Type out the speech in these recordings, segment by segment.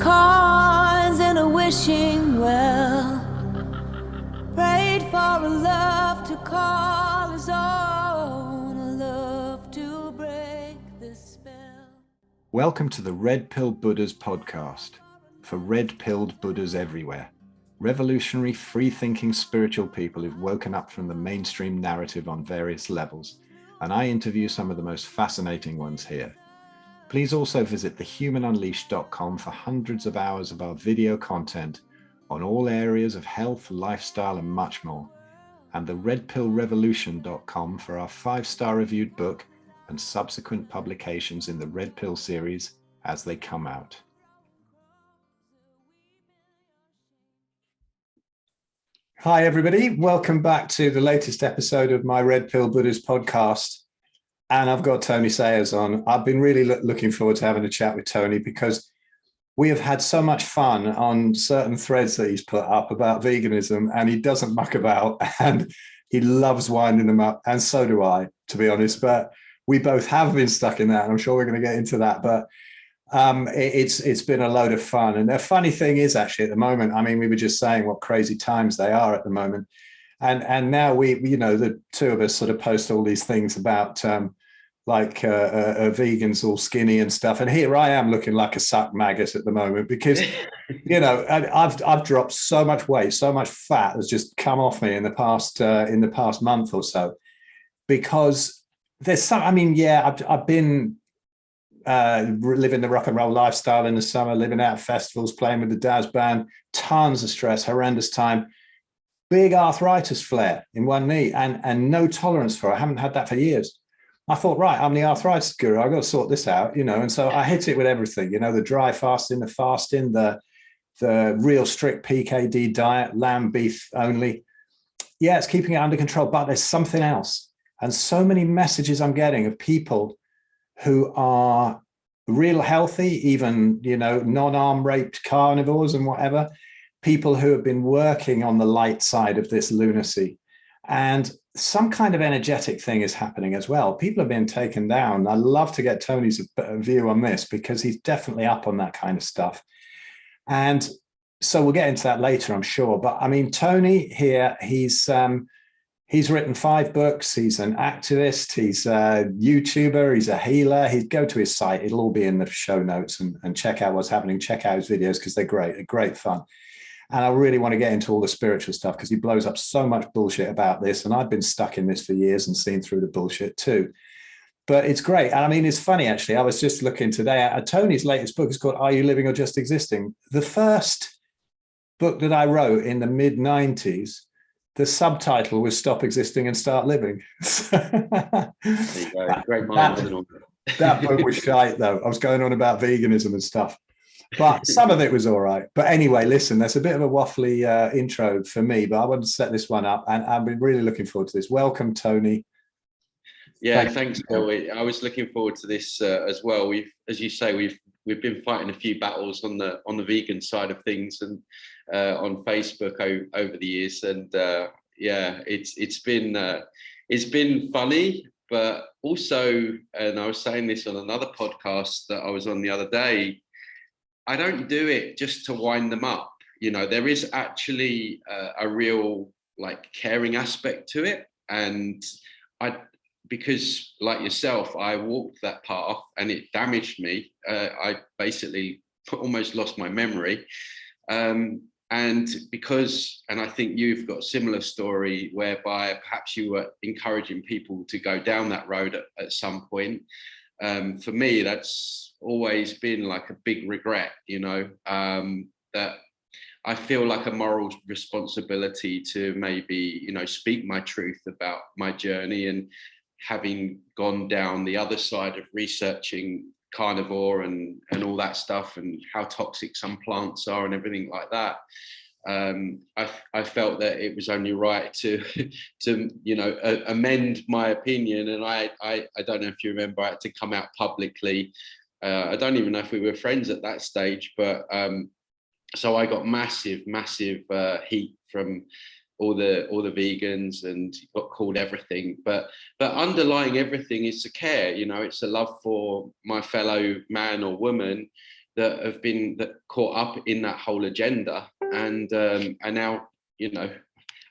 cards and a wishing well. Prayed for a love to call his own, a love to break the spell. Welcome to the Red Pill Buddhas podcast for red-pilled Buddhas everywhere. Revolutionary, free-thinking spiritual people who've woken up from the mainstream narrative on various levels, and I interview some of the most fascinating ones here. Please also visit thehumanunleashed.com for hundreds of hours of our video content on all areas of health, lifestyle, and much more, and the redpillrevolution.com for our 5-star reviewed book and subsequent publications in the Red Pill series as they come out. Hi, everybody. Welcome back to the latest episode of my Red Pill Buddhas podcast. And I've got Tony Sayers on. I've been really looking forward to having a chat with Tony because we have had so much fun on certain threads that he's put up about veganism, and he doesn't muck about and he loves winding them up. And so do I, to be honest. But we both have been stuck in that, and I'm sure we're going to get into that. But it's been a load of fun. And the funny thing is, actually, at the moment, I mean, we were just saying what crazy times they are at the moment. And now we the two of us sort of post all these things about vegans all skinny and stuff. And here I am looking like a sucked maggot at the moment because, I've dropped so much weight, so much fat has just come off me in the past month or so, because there's some, I've been living the rock and roll lifestyle in the summer, living out at festivals, playing with the Daz band, tons of stress, horrendous time, big arthritis flare in one knee and no tolerance for it. I haven't had that for years. I thought, right, I'm the arthritis guru. I've got to sort this out, and so I hit it with everything, the dry fasting, the real strict PKD diet, lamb, beef only. Yeah, it's keeping it under control, but there's something else. And so many messages I'm getting of people who are real healthy, even, non-arm raped carnivores and whatever, people who have been working on the light side of this lunacy. And some kind of energetic thing is happening as well. People are being taken down. I love to get Tony's view on this because he's definitely up on that kind of stuff. And so we'll get into that later, I'm sure. But I mean, Tony here, he's written 5 books. He's an activist. He's a YouTuber. He's a healer. He'd go to his site. It'll all be in the show notes and check out what's happening. Check out his videos because they're great fun. And I really want to get into all the spiritual stuff because he blows up so much bullshit about this. And I've been stuck in this for years and seen through the bullshit too. But it's great. And I mean, it's funny, actually. I was just looking today at Tony's latest book. It's called Are You Living or Just Existing? The first book that I wrote in the mid-90s, the subtitle was Stop Existing and Start Living. There you go. Great mind. That book was shite, though. I was going on about veganism and stuff. But some of it was all right. But anyway, listen, that's a bit of a waffly intro for me, but I wanted to set this one up, and I've been really looking forward to this. Welcome, Tony. Yeah, thanks, Bill. I was looking forward to this as well. As you say, we've been fighting a few battles on the vegan side of things and on Facebook over the years, and it's been funny, but also, and I was saying this on another podcast that I was on the other day, I don't do it just to wind them up. There is actually a real caring aspect to it. And because like yourself, I walked that path and it damaged me. I basically almost lost my memory. And I think you've got a similar story whereby perhaps you were encouraging people to go down that road at some point. For me, that's always been like a big regret, that I feel like a moral responsibility to maybe, speak my truth about my journey, and having gone down the other side of researching carnivore and all that stuff and how toxic some plants are and everything like that. I felt that it was only right to amend my opinion, and I don't know if you remember, I had to come out publicly. I don't even know if we were friends at that stage, but so I got massive heat from all the vegans and got called everything. But underlying everything is the care. It's a love for my fellow man or woman that have been caught up in that whole agenda, and now, you know,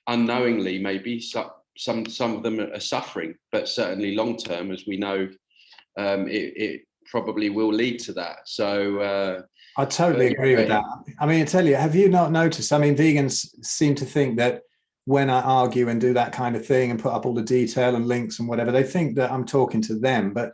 unknowingly maybe some of them are suffering, but certainly long term, as we know, it probably will lead to that. So I totally agree with that. I mean, I tell you, have you not noticed? I mean, vegans seem to think that when I argue and do that kind of thing and put up all the detail and links and whatever, they think that I'm talking to them. But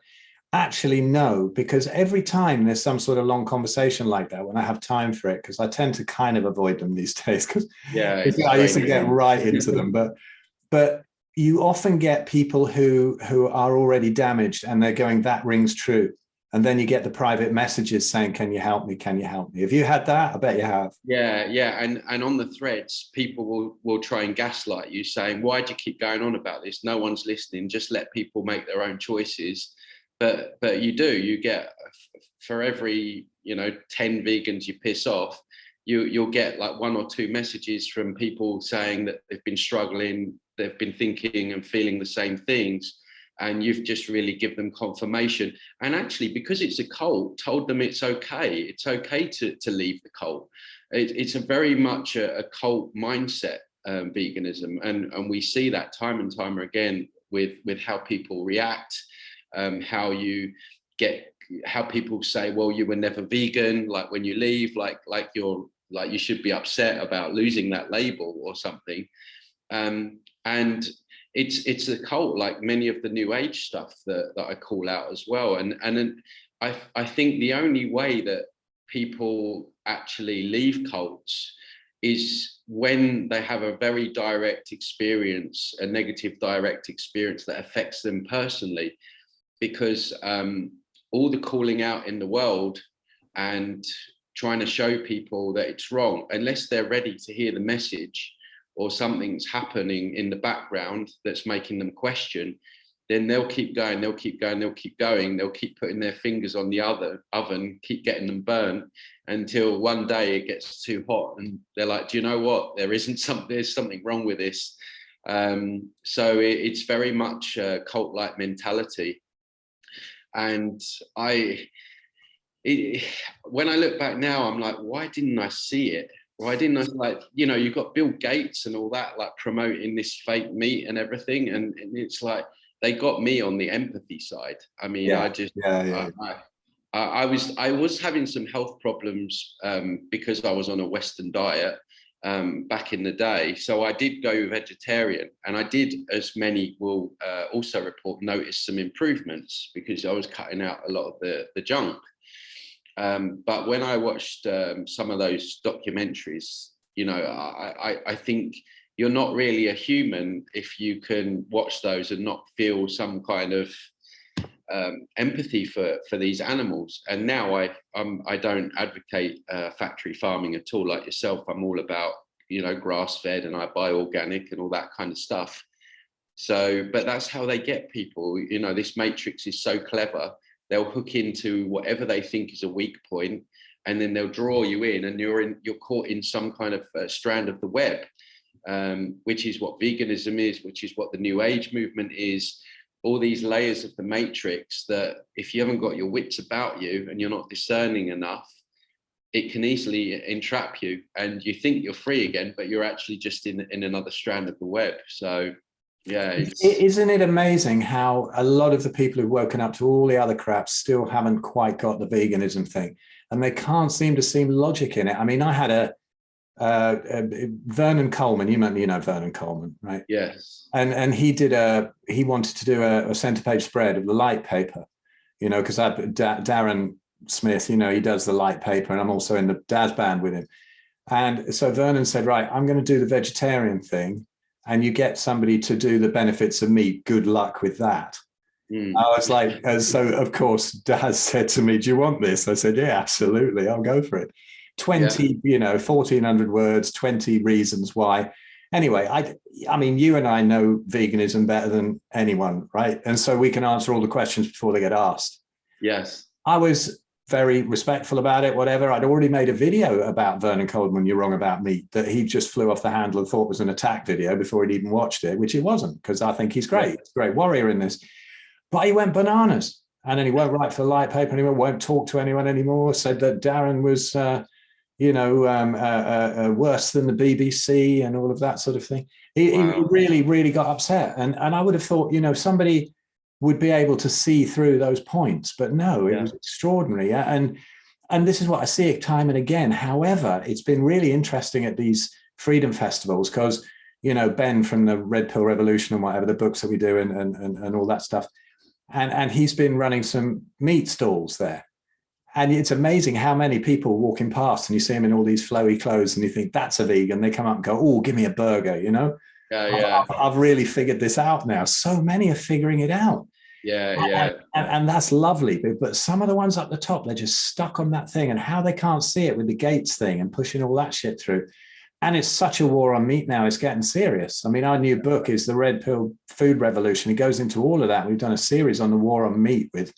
actually, no, because every time there's some sort of long conversation like that, when I have time for it, because I tend to kind of avoid them these days, because I used to get right into them. But you often get people who are already damaged and they're going, that rings true. And then you get the private messages saying, can you help me? Can you help me? Have you had that? I bet you have. Yeah. And on the threads, people will try and gaslight you, saying, why do you keep going on about this? No one's listening. Just let people make their own choices. But you do. You get, for every 10 vegans you piss off, you'll get like 1 or 2 messages from people saying that they've been struggling, they've been thinking and feeling the same things. And you've just really give them confirmation. And actually, because it's a cult, told them it's okay. It's okay to leave the cult. It's a very much a cult mindset, veganism. And we see that time and time again with how people react, how people say, well, you were never vegan, like when you leave, like you should be upset about losing that label or something. And it's a cult, like many of the new age stuff that I call out as well. And then I think the only way that people actually leave cults is when they have a very direct experience, a negative direct experience that affects them personally, because all the calling out in the world and trying to show people that it's wrong, unless they're ready to hear the message, or something's happening in the background that's making them question, then they'll keep going, they'll keep putting their fingers on the oven, keep getting them burnt, until one day it gets too hot and they're like, do you know what? There's something wrong with this. So it's very much a cult-like mentality. And when I look back now, I'm like, why didn't I see it? Why didn't I, you've got Bill Gates and all that, like promoting this fake meat and everything. And it's like, they got me on the empathy side. I mean, I was having some health problems because I was on a Western diet back in the day. So I did go vegetarian, and I did, as many will also report, notice some improvements because I was cutting out a lot of the junk. But when I watched some of those documentaries, I think you're not really a human if you can watch those and not feel some kind of empathy for these animals. And now I don't advocate factory farming at all, like yourself. I'm all about grass-fed, and I buy organic and all that kind of stuff. So, but that's how they get people. This matrix is so clever. They'll hook into whatever they think is a weak point, and then they'll draw you in, and you're caught in some kind of strand of the web, which is what veganism is, which is what the New Age movement is. All these layers of the matrix that, if you haven't got your wits about you and you're not discerning enough, it can easily entrap you, and you think you're free again, but you're actually just in another strand of the web. So. Yeah, isn't it amazing how a lot of the people who've woken up to all the other crap still haven't quite got the veganism thing, and they can't seem to see logic in it. I mean, I had Vernon Coleman. You know Vernon Coleman, right? Yes. And he wanted to do a centre page spread of the light paper, because Darren Smith, he does the light paper, and I'm also in the Daz band with him. And so Vernon said, right, I'm going to do the vegetarian thing, and you get somebody to do the benefits of meat. Good luck with that. I was like, so of course, Daz said to me, do you want this? I said, yeah, absolutely. I'll go for it. 20, 1,400 words, 20 reasons why. Anyway, I mean, you and I know veganism better than anyone, right? And so we can answer all the questions before they get asked. Yes. I was very respectful about it, whatever. I'd already made a video about Vernon Coleman, You're Wrong About Meat, that he just flew off the handle and thought was an attack video before he'd even watched it, which it wasn't, because I think he's great. He's a great warrior in this. But he went bananas. And then he won't write for Light Paper anymore, won't talk to anyone anymore, said that Darren was, worse than the BBC and all of that sort of thing. He really, really got upset. And I would have thought, somebody would be able to see through those points, but no, it was extraordinary. And this is what I see time and again. However, it's been really interesting at these freedom festivals because, Ben from the Red Pill Revolution and whatever, the books that we do and all that stuff. And he's been running some meat stalls there. And it's amazing how many people walking past and you see them in all these flowy clothes and you think that's a vegan. They come up and go, oh, give me a burger, I've really figured this out now. So many are figuring it out. And that's lovely. But some of the ones up the top, they're just stuck on that thing and how they can't see it with the Gates thing and pushing all that shit through. And it's such a war on meat now. It's getting serious. I mean, our new book is The Red Pill Food Revolution. It goes into all of that. We've done a series on the war on meat with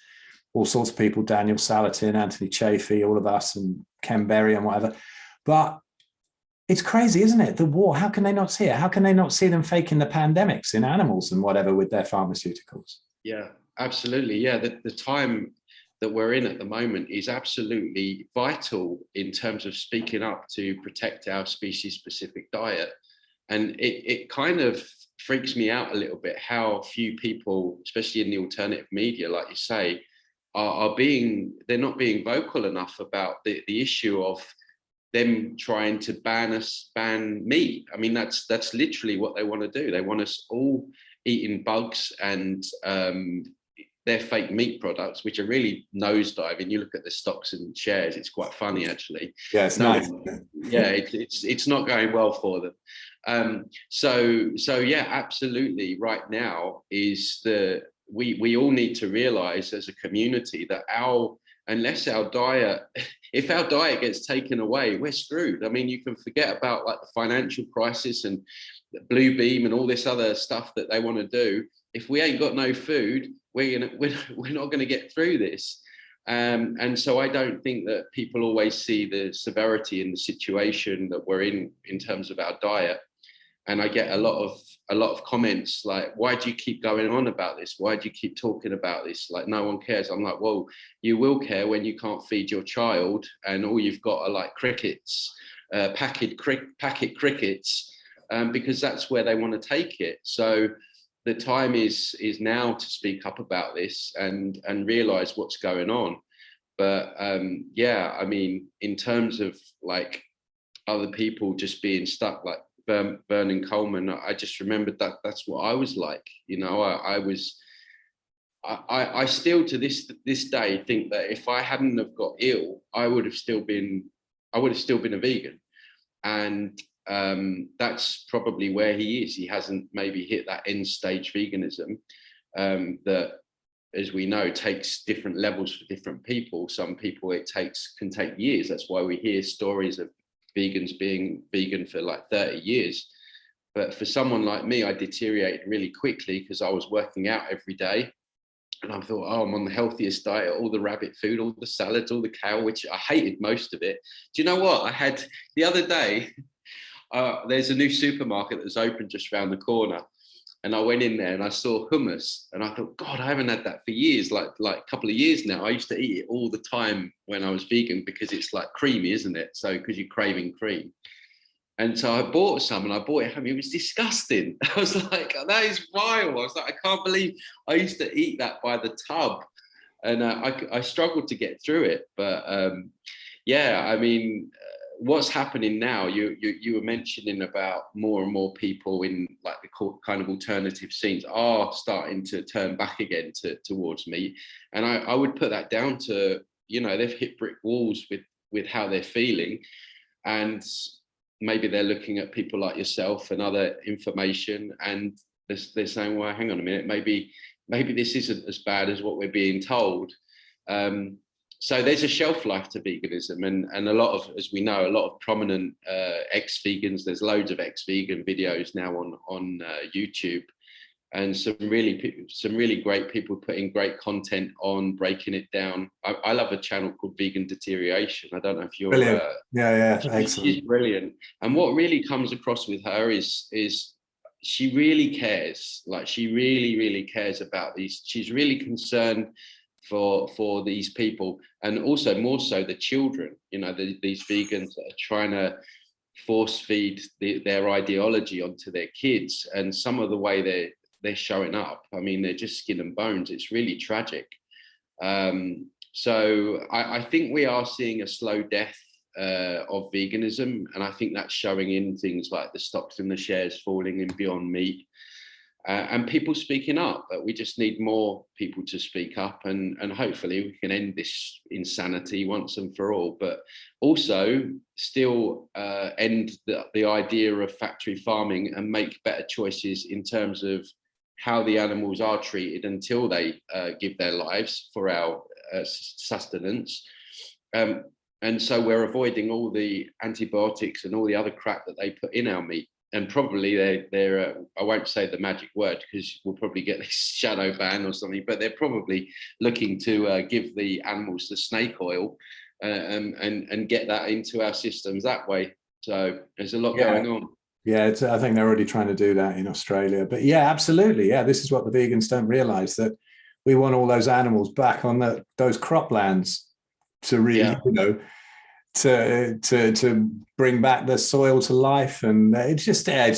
all sorts of people, Daniel Salatin, Anthony Chafee, all of us, and Ken Berry and whatever. But it's crazy, isn't it? The war, how can they not see it? How can they not see them faking the pandemics in animals and whatever with their pharmaceuticals? Yeah, absolutely. Yeah, the time that we're in at the moment is absolutely vital in terms of speaking up to protect our species-specific diet. And it kind of freaks me out a little bit how few people, especially in the alternative media, like you say, they're not being vocal enough about the issue of them trying to ban meat. I mean, that's literally what they want to do. They want us all eating bugs and their fake meat products, which are really nosediving. You look at the stocks and shares; it's quite funny, actually. Yeah, it's nice. Yeah, it's not going well for them. So yeah, absolutely. Right now is we all need to realize as a community that if our diet gets taken away, we're screwed. I mean, you can forget about like the financial crisis and the Blue Beam and all this other stuff that they want to do. If we ain't got no food, we're not going to get through this. And so I don't think that people always see the severity in the situation that we're in terms of our diet. And I get a lot of comments like, why do you keep going on about this? Why do you keep talking about this? Like, no one cares. I'm like, well, you will care when you can't feed your child and all you've got are like crickets, packet crickets, because that's where they want to take it. So the time is now to speak up about this and realize what's going on. But yeah, I mean, in terms of like other people just being stuck, like Vernon Coleman, I just remembered that's what I was like. I still to this day think that if I hadn't have got ill, I would have still been a vegan. And that's probably where he is. He hasn't maybe hit that end stage veganism that, as we know, takes different levels for different people. Some people can take years. That's why we hear stories of vegans being vegan for like 30 years. But for someone like me, I deteriorated really quickly because I was working out every day. And I thought, oh, I'm on the healthiest diet, all the rabbit food, all the salads, all the kale, which I hated most of it. Do you know what? I had the other day, there's a new supermarket that's opened just around the corner. And I went in there and I saw hummus and I thought, God, I haven't had that for years, like a couple of years now. I used to eat it all the time when I was vegan because it's like creamy, isn't it? So because you're craving cream. And so I bought some and I bought it home. It was disgusting. I was like, that is vile. I was like, I can't believe I used to eat that by the tub. And I struggled to get through it. But yeah, I mean, what's happening now, you were mentioning about more and more people in like the kind of alternative scenes are starting to turn back again towards meat. And I would put that down to, they've hit brick walls with how they're feeling. And maybe they're looking at people like yourself and other information and they're saying, well, hang on a minute, maybe this isn't as bad as what we're being told. So there's a shelf life to veganism, and a lot of, as we know, a lot of prominent ex-vegans. There's loads of ex-vegan videos now on YouTube, and some really great people putting great content on breaking it down. I love a channel called Vegan Deterioration. I don't know if you're brilliant. Yeah, excellent. She's brilliant, and what really comes across with her is she really cares. Like she really cares about these. She's really concerned for these people, and also more so the children. You know, these vegans that are trying to force feed their ideology onto their kids, and some of the way they're showing up, I mean, they're just skin and bones. It's really tragic. So I think we are seeing a slow death of veganism, and I think that's showing in things like the stocks and the shares falling in Beyond Meat, and people speaking up. But we just need more people to speak up, and hopefully we can end this insanity once and for all. But also still end the idea of factory farming and make better choices in terms of how the animals are treated until they give their lives for our sustenance. And so we're avoiding all the antibiotics and all the other crap that they put in our meat. And probably they're I won't say the magic word because we'll probably get this shadow ban or something, but they're probably looking to give the animals the snake oil and get that into our systems that way. So there's a lot going on. Yeah, I think they're already trying to do that in Australia. But yeah, absolutely. Yeah, this is what the vegans don't realize, that we want all those animals back on those croplands to really, you know, to bring back the soil to life. And it's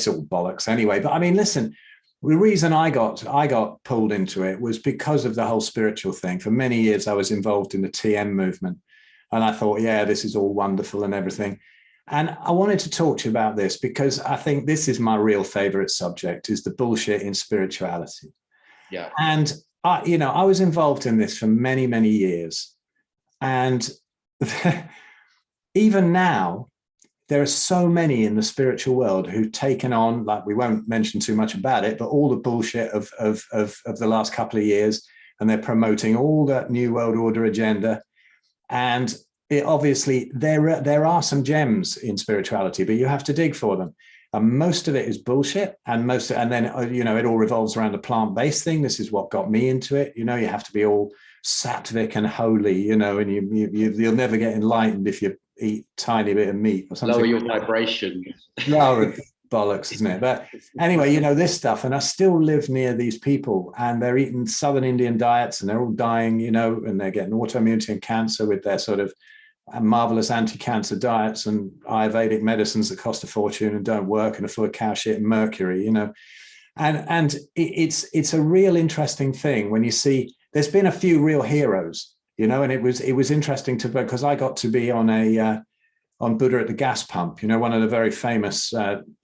all bollocks anyway. But I mean, listen, the reason I got pulled into it was because of the whole spiritual thing. For many years, I was involved in the TM movement, and I thought, yeah, this is all wonderful and everything. And I wanted to talk to you about this because I think this is my real favorite subject, is the bullshit in spirituality. Yeah. And I was involved in this for many, many years. And even now, there are so many in the spiritual world who've taken on, like, we won't mention too much about it, but all the bullshit of the last couple of years, and they're promoting all that New World Order agenda. And obviously, there are some gems in spirituality, but you have to dig for them. And most of it is bullshit, and then it all revolves around a plant-based thing. This is what got me into it. You know, you have to be all sattvic and holy, you know, and you'll never get enlightened if you eat tiny bit of meat or something. Lower your vibration. No, bollocks, isn't it? But anyway, you know, this stuff, and I still live near these people, and they're eating Southern Indian diets, and they're all dying, you know, and they're getting autoimmunity and cancer with their sort of marvelous anti-cancer diets and Ayurvedic medicines that cost a fortune and don't work and are full of cow shit and mercury, you know. And it's a real interesting thing when you see there's been a few real heroes, you know, and it was interesting because I got to be on Buddha at the Gas Pump, you know, one of the very famous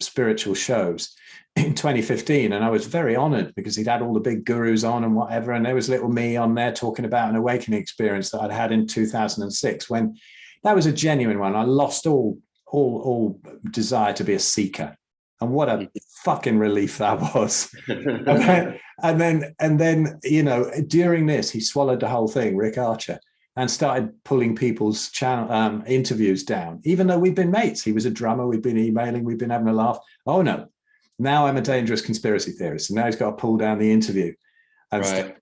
spiritual shows in 2015. And I was very honored because he'd had all the big gurus on and whatever. And there was little me on there talking about an awakening experience that I'd had in 2006, when that was a genuine one. I lost all desire to be a seeker. And what a fucking relief that was. and then, you know, during this, he swallowed the whole thing, Rick Archer, and started pulling people's channel interviews down, even though we've been mates. He was a drummer. We've been emailing. We've been having a laugh. Oh, no. Now I'm a dangerous conspiracy theorist. And now he's got to pull down the interview. And right.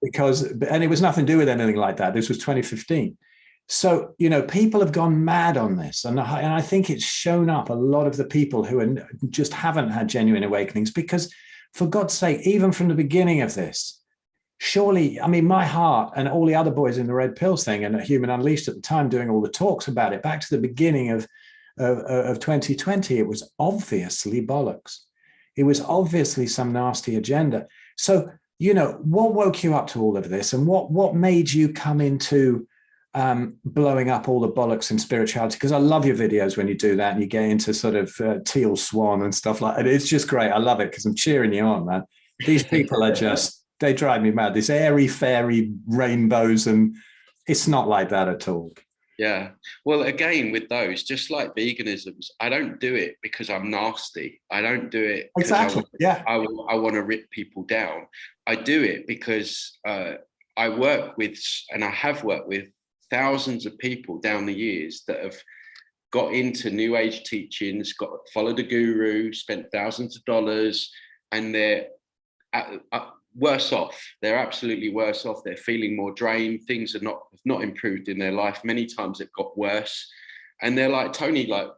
And it was nothing to do with anything like that. This was 2015. So, you know, people have gone mad on this. And I think it's shown up a lot of the people who just haven't had genuine awakenings, because, for God's sake, even from the beginning of this, surely, I mean, my heart and all the other boys in the Red Pills thing and Human Unleashed at the time doing all the talks about it, back to the beginning of 2020, it was obviously bollocks. It was obviously some nasty agenda. So, you know, what woke you up to all of this, and what made you come into blowing up all the bollocks in spirituality? Because I love your videos when you do that and you get into sort of Teal Swan and stuff like that. It's just great. I love it because I'm cheering you on, man. These people are just, they drive me mad. This airy fairy rainbows, and it's not like that at all. Yeah. Well, again, with those, just like veganisms, I don't do it because I'm nasty. I don't do it because I want to rip people down. I do it because I work with, and I have worked with, thousands of people down the years that have got into New Age teachings, followed a guru, spent thousands of dollars, and they're worse off. They're absolutely worse off. They're feeling more drained. Things have not improved in their life. Many times it got worse. And they're like, Tony, like,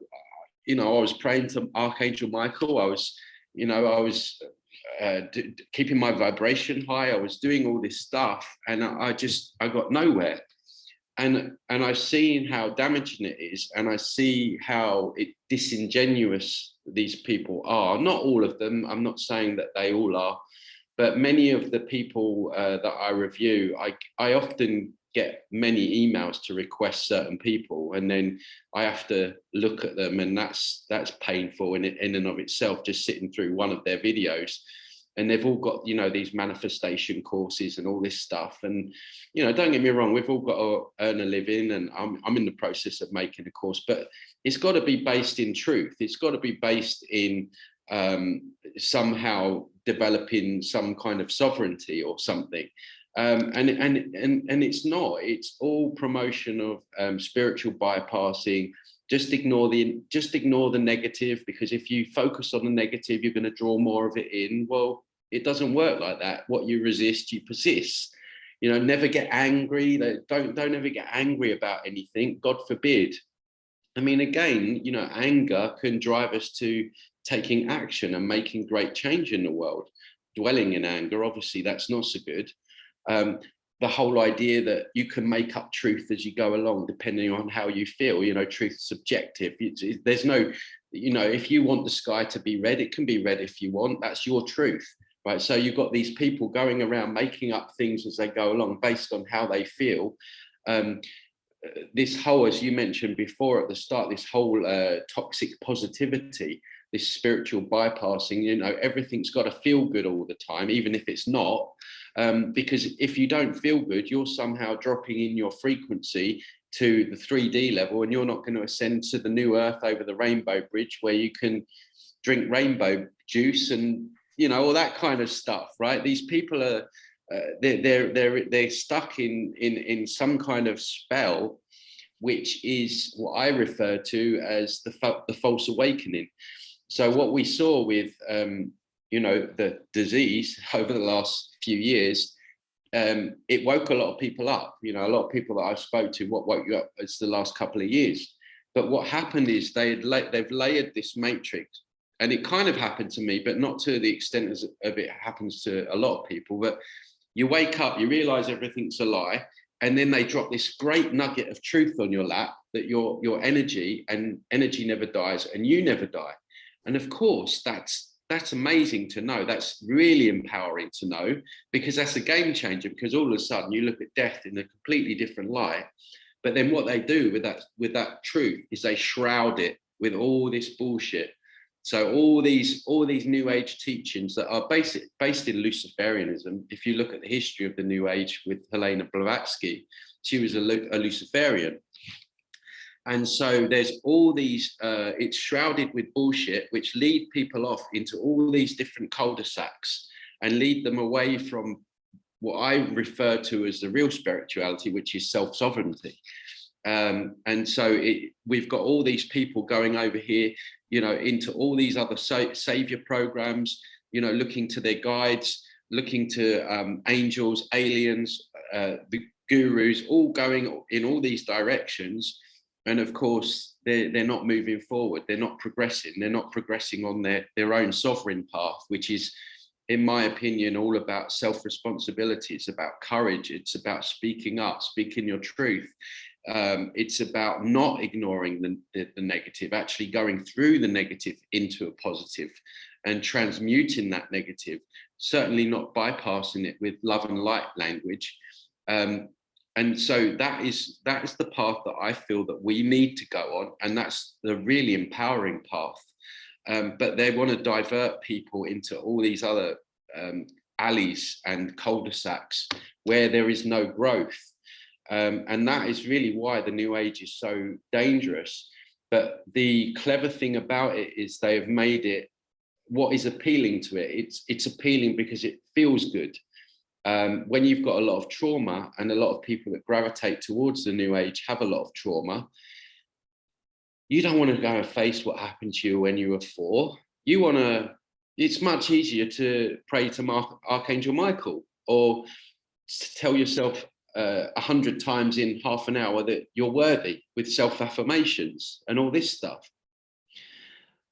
you know, I was praying to Archangel Michael. I was keeping my vibration high. I was doing all this stuff, and I got nowhere. And I've seen how damaging it is, and I see how disingenuous these people are. Not all of them. I'm not saying that they all are, but many of the people that I review, I often get many emails to request certain people, and then I have to look at them, and that's painful in and of itself, just sitting through one of their videos. And they've all got, you know, these manifestation courses and all this stuff. And, you know, don't get me wrong, we've all got to earn a living, and I'm in the process of making a course, but it's got to be based in truth. It's got to be based in somehow developing some kind of sovereignty or something. And it's not. It's all promotion of spiritual bypassing. Just ignore the negative, because if you focus on the negative, you're going to draw more of it in. Well, it doesn't work like that. What you resist, you persist. You know, never get angry. Don't ever get angry about anything. God forbid. I mean, again, you know, anger can drive us to taking action and making great change in the world. Dwelling in anger, obviously, that's not so good. The whole idea that you can make up truth as you go along, depending on how you feel, you know, truth's subjective. There's no, you know, if you want the sky to be red, it can be red if you want. That's your truth, right? So you've got these people going around making up things as they go along based on how they feel. This whole, as you mentioned before at the start, this whole toxic positivity, this spiritual bypassing, you know, everything's got to feel good all the time, even if it's not. Because if you don't feel good, you're somehow dropping in your frequency to the 3D level, and you're not going to ascend to the new earth over the rainbow bridge where you can drink rainbow juice and, you know, all that kind of stuff, right? These people are they're stuck in some kind of spell, which is what I refer to as the false awakening. So what we saw with you know, the disease over the last few years, it woke a lot of people up. You know, a lot of people that I've spoke to, what woke you up is the last couple of years. But what happened is they've layered this matrix, and it kind of happened to me, but not to the extent as of it happens to a lot of people. But you wake up, you realize everything's a lie, and then they drop this great nugget of truth on your lap that your energy never dies, and you never die. And of course, that's amazing to know. That's really empowering to know, because that's a game changer, because all of a sudden you look at death in a completely different light. But then what they do with that truth is they shroud it with all this bullshit. So all these new age teachings that are based in Luciferianism. If you look at the history of the new age with Helena Blavatsky, she was a Luciferian. And so there's all these, it's shrouded with bullshit, which lead people off into all these different cul-de-sacs and lead them away from what I refer to as the real spirituality, which is self-sovereignty. And so we've got all these people going over here, you know, into all these other savior programs, you know, looking to their guides, looking to angels, aliens, the gurus, all going in all these directions. And of course, they're not moving forward. They're not progressing. They're not progressing on their own sovereign path, which is, in my opinion, all about self-responsibility. It's about courage. It's about speaking up, speaking your truth. It's about not ignoring the negative, actually going through the negative into a positive and transmuting that negative, certainly not bypassing it with love and light language. And so that is the path that I feel that we need to go on, and that's the really empowering path. But they want to divert people into all these other alleys and cul-de-sacs where there is no growth. And that is really why the New Age is so dangerous. But the clever thing about it is they have made it what is appealing to it. It's appealing because it feels good. When you've got a lot of trauma, and a lot of people that gravitate towards the New Age have a lot of trauma, you don't want to go and face what happened to you when you were 4. You want to, it's much easier to pray to Archangel Michael, or to tell yourself 100 times in half an hour that you're worthy, with self-affirmations and all this stuff.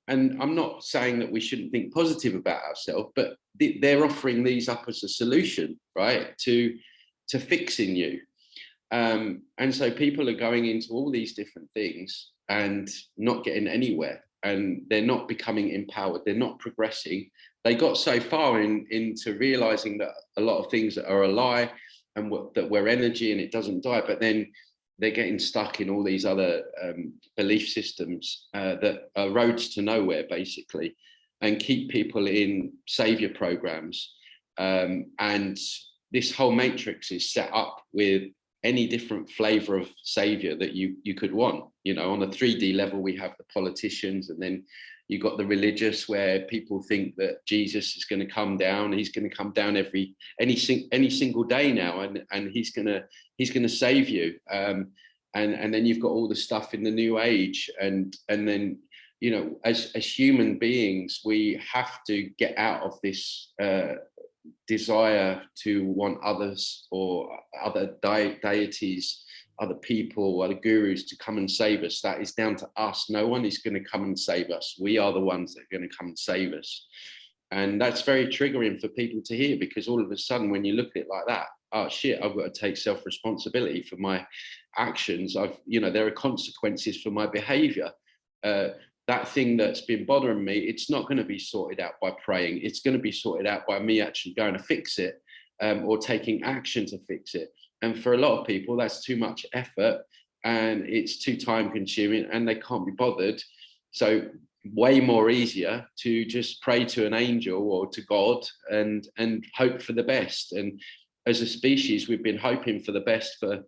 and I'm not saying that we shouldn't think positive about ourselves, but they're offering these up as a solution, right, to fixing you. And so people are going into all these different things and not getting anywhere, and they're not becoming empowered. They're not progressing. They got so far into realizing that a lot of things are a lie, and that we're energy and it doesn't die. But then they're getting stuck in all these other belief systems that are roads to nowhere, basically, and keep people in savior programs. And this whole matrix is set up with any different flavor of savior that you could want. You know, on a 3D level, we have the politicians, and then you got the religious, where people think that Jesus is going to come down. He's going to come down any single day now, and he's going to save you. And then you've got all the stuff in the New Age, and then, you know, as human beings, we have to get out of this desire to want others or other deities, other people, other gurus to come and save us. That is down to us. No one is going to come and save us. We are the ones that are going to come and save us. And that's very triggering for people to hear, because all of a sudden, when you look at it like that, oh shit, I've got to take self-responsibility for my actions. There are consequences for my behavior. That thing that's been bothering me, it's not going to be sorted out by praying. It's going to be sorted out by me actually going to fix it, or taking action to fix it. And for a lot of people, that's too much effort, and it's too time consuming, and they can't be bothered. So way more easier to just pray to an angel or to God and hope for the best. And as a species, we've been hoping for the best for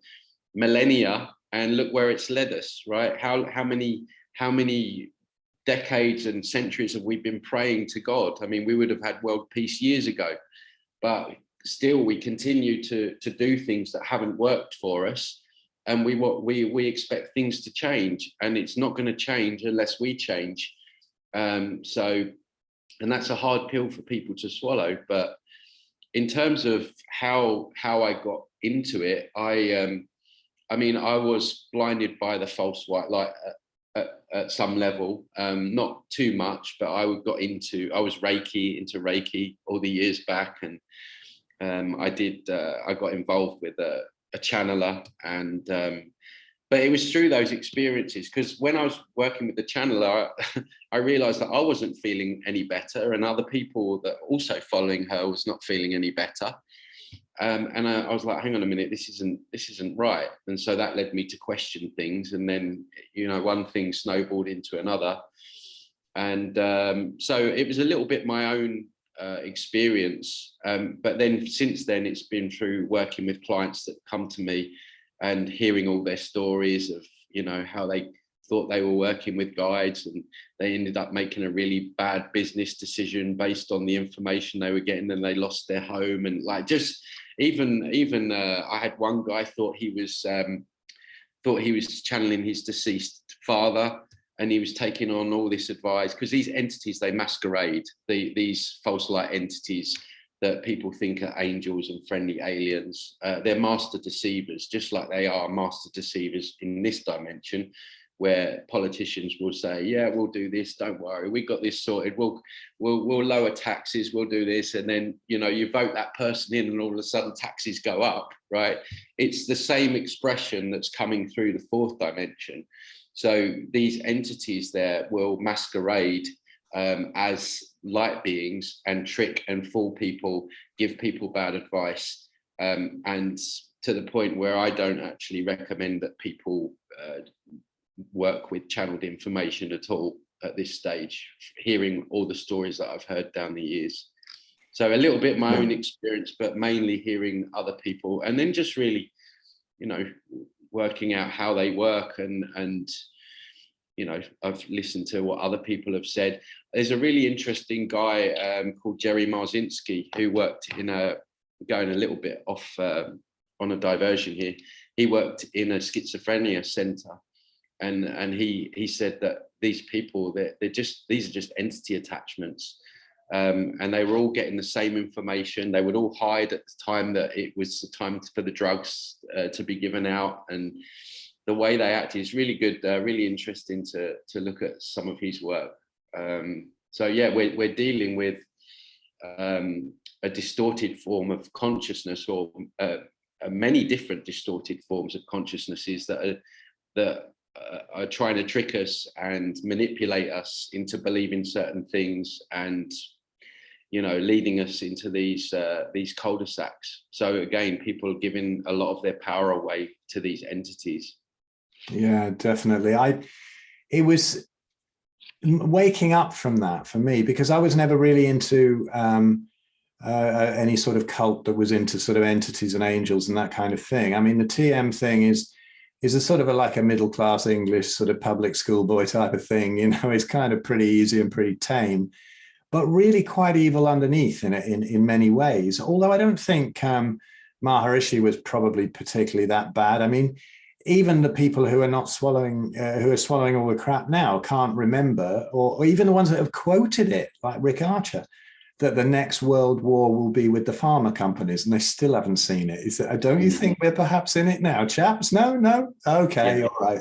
millennia, and look where it's led us, right? How many decades and centuries have we been praying to God? I mean, we would have had world peace years ago, but still we continue to do things that haven't worked for us, and we expect things to change, and it's not going to change unless we change. And that's a hard pill for people to swallow. But in terms of how I got into it, I mean, I was blinded by the false white light at some level, not too much, but I was into Reiki all the years back, and I got involved with a channeler, and but it was through those experiences, because when I was working with the channeler, I realized that I wasn't feeling any better, and other people that also following her was not feeling any better. And I was like, hang on a minute, this isn't right. And so that led me to question things, and then, you know, one thing snowballed into another, and so it was a little bit my own experience, but then since then it's been through working with clients that come to me and hearing all their stories of, you know, how they thought they were working with guides and they ended up making a really bad business decision based on the information they were getting, and they lost their home. And like, just even I had one guy thought he was channeling his deceased father, and he was taking on all this advice, because these entities, they masquerade, these false light entities that people think are angels and friendly aliens. They're master deceivers, just like they are master deceivers in this dimension, where politicians will say, yeah, we'll do this, don't worry, we got this sorted, we'll lower taxes, we'll do this, and then, you know, you vote that person in and all of a sudden taxes go up, right? It's the same expression that's coming through the fourth dimension. So these entities there will masquerade as light beings and trick and fool people, give people bad advice, and to the point where I don't actually recommend that people work with channeled information at all at this stage, hearing all the stories that I've heard down the years. So a little bit my own experience, but mainly hearing other people, and then just really, you know, working out how they work, and you know, I've listened to what other people have said. There's a really interesting guy called Jerry Marzinski, who worked in going a little bit off on a diversion here. He worked in a schizophrenia center, and he said that these people, these are just entity attachments, and they were all getting the same information. They would all hide at the time that it was the time for the drugs to be given out, and the way they acted is really good, really interesting to look at some of his work. So yeah, we're dealing with a distorted form of consciousness, or many different distorted forms of consciousnesses that are trying to trick us and manipulate us into believing certain things, and leading us into these cul-de-sacs. So again, people are giving a lot of their power away to these entities. Yeah, definitely. It was waking up from that for me, because I was never really into any sort of cult that was into sort of entities and angels and that kind of thing. I mean, the TM thing is a sort of like a middle class English sort of public schoolboy type of thing. It's kind of pretty easy and pretty tame, but really quite evil underneath in many ways. Although I don't think Maharishi was probably particularly that bad. I mean, even the people who are not swallowing, who are swallowing all the crap now, can't remember, or even the ones that have quoted it, like Rick Archer, that the next world war will be with the pharma companies, and they still haven't seen it. Don't you think we're perhaps in it now, chaps? No? Okay, yeah. All right.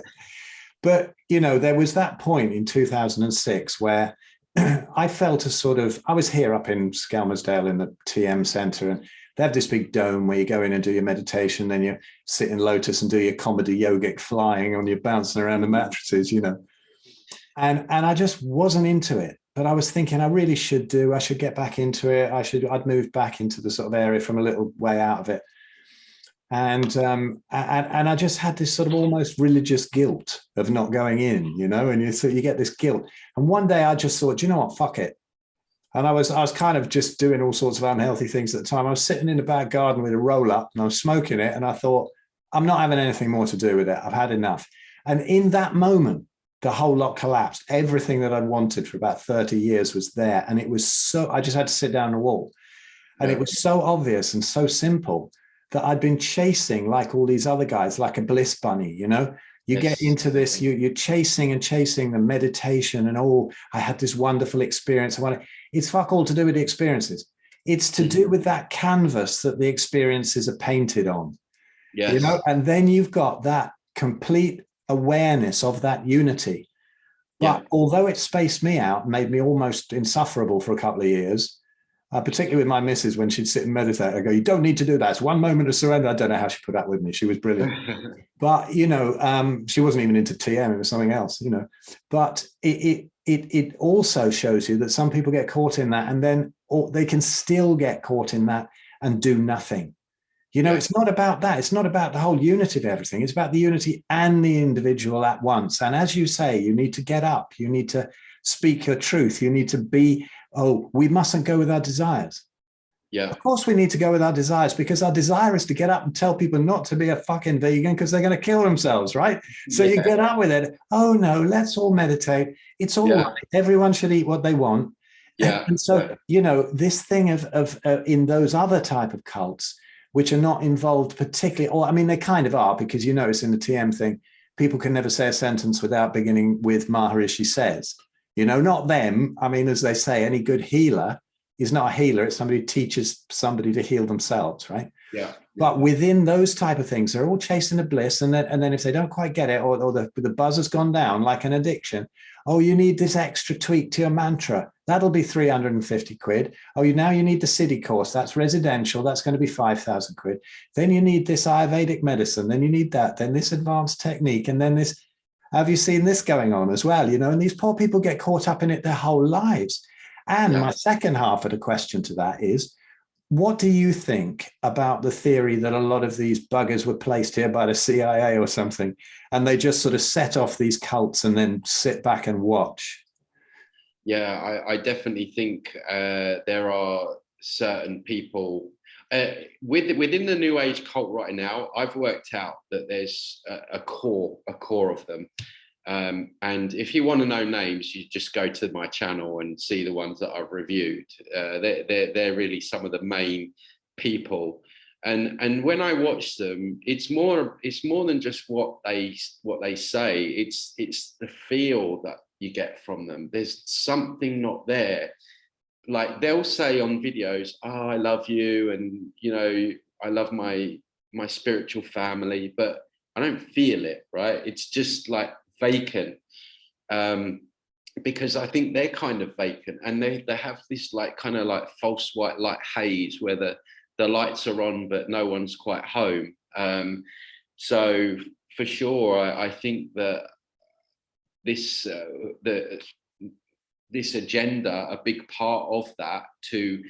But, there was that point in 2006 where I felt I was here up in Skelmersdale in the TM Centre, and they have this big dome where you go in and do your meditation, then you sit in lotus and do your comedy yogic flying on your bouncing around the mattresses, And I just wasn't into it. But I was thinking I should get back into it. I'd moved back into the sort of area from a little way out of it. And I just had this sort of almost religious guilt of not going in, and you get this guilt. And one day I just thought, you know what, fuck it. And I was kind of just doing all sorts of unhealthy things at the time. I was sitting in the back garden with a roll up and I was smoking it. And I thought, I'm not having anything more to do with it. I've had enough. And in that moment, the whole lot collapsed. Everything that I'd wanted for about 30 years was there. And it was I just had to sit down on the wall. And it was so obvious and so simple that I'd been chasing, like all these other guys, like a bliss bunny, You get into this, you're chasing the meditation and I had this wonderful experience. It's fuck all to do with the experiences. It's to do with that canvas that the experiences are painted on. Yes. And then you've got that complete awareness of that unity. But although it spaced me out, made me almost insufferable for a couple of years, particularly with my missus, when she'd sit and meditate, I go, you don't need to do that. It's one moment of surrender. I don't know how she put up with me. She was brilliant. But, she wasn't even into TM. It was something else, But it also shows you that some people get caught in that, and then they can still get caught in that and do nothing. It's not about that. It's not about the whole unity of everything. It's about the unity and the individual at once. And as you say, you need to get up. You need to speak your truth. You need to be, we mustn't go with our desires. Yeah. Of course we need to go with our desires, because our desire is to get up and tell people not to be a fucking vegan because they're going to kill themselves, right? So you get up with it. Oh, no, let's all meditate. It's all right. Everyone should eat what they want. Yeah. And so, this thing of in those other type of cults, which are not involved particularly, or I mean, they kind of are, because you notice in the TM thing, people can never say a sentence without beginning with Maharishi says, not them. I mean, as they say, any good healer is not a healer. It's somebody who teaches somebody to heal themselves, right? Yeah. But within those type of things, they're all chasing the bliss. And then if they don't quite get it, or the buzz has gone down like an addiction, you need this extra tweak to your mantra. That'll be 350 quid. Now you need the city course. That's residential. That's going to be 5,000 quid. Then you need this Ayurvedic medicine. Then you need that. Then this advanced technique. And then this, have you seen this going on as well? And these poor people get caught up in it their whole lives. And my second half of the question to that is, what do you think about the theory that a lot of these buggers were placed here by the CIA or something, and they just sort of set off these cults and then sit back and watch? Yeah, I definitely think there are certain people within the New Age cult right now. I've worked out that there's a core of them. And if you want to know names, you just go to my channel and see the ones that I've reviewed. They're really some of the main people. And when I watch them, it's more than just what they say. It's the feel that you get from them. There's something not there. Like they'll say on videos, "Oh, I love you," and I love my spiritual family, but I don't feel it. Right? It's just like vacant. because I think they're kind of vacant, and they have this like kind of like false white light haze where the lights are on but no one's quite home. So for sure, I think that this this agenda, a big part of that, to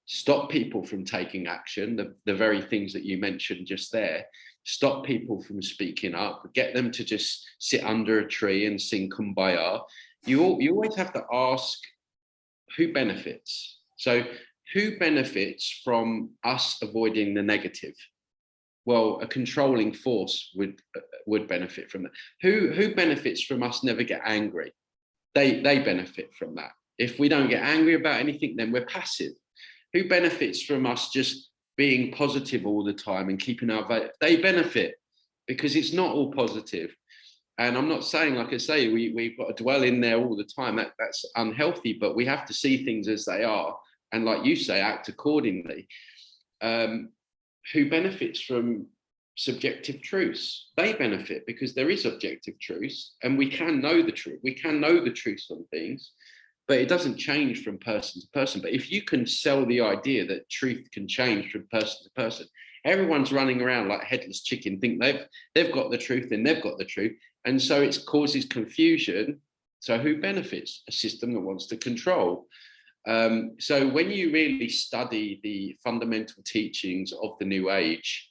stop people from taking action, the very things that you mentioned just there, stop people from speaking up, get them to just sit under a tree and sing Kumbaya. You always have to ask who benefits. So who benefits from us avoiding the negative? Well, a controlling force would benefit from that. Who benefits from us never get angry? They benefit from that. If we don't get angry about anything, then we're passive. Who benefits from us just being positive all the time and keeping our they benefit, because it's not all positive. And I'm not saying, like I say, we've got to dwell in there all the time. That's unhealthy, but we have to see things as they are. And like you say, act accordingly. Who benefits from subjective truths? They benefit, because there is objective truths and we can know the truth. We can know the truth on things, but it doesn't change from person to person. But if you can sell the idea that truth can change from person to person, everyone's running around like headless chicken, think they've got the truth and they've got the truth. And so it causes confusion. So who benefits? A system that wants to control. So when you really study the fundamental teachings of the New Age,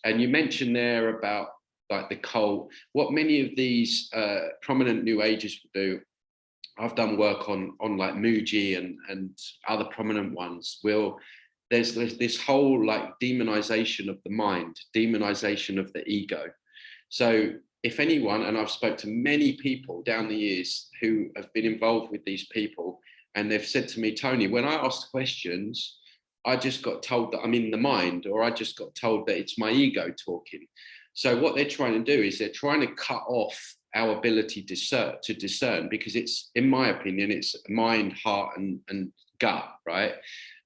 and you mentioned there about like the cult, what many of these prominent New Agers will do, I've done work on like Muji and other prominent ones, there's this whole like demonization of the mind, demonization of the ego. So if anyone, and I've spoke to many people down the years who have been involved with these people, and they've said to me, Tony, when I ask questions, I just got told that I'm in the mind, or I just got told that it's my ego talking. So what they're trying to do is they're trying to cut off our ability to discern, because it's, in my opinion, it's mind, heart, and gut, right?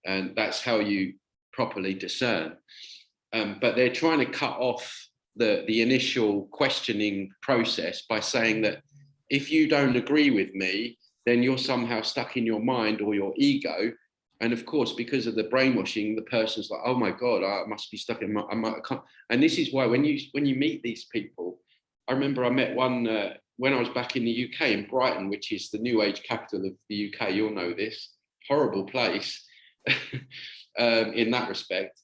And that's how you properly discern. But they're trying to cut off the initial questioning process by saying that if you don't agree with me, then you're somehow stuck in your mind or your ego. And of course, because of the brainwashing, the person's like, oh my God, I must be stuck in I can't. And this is why when you meet these people, I remember I met one when I was back in the UK, in Brighton, which is the New Age capital of the UK. You'll know this. Horrible place in that respect.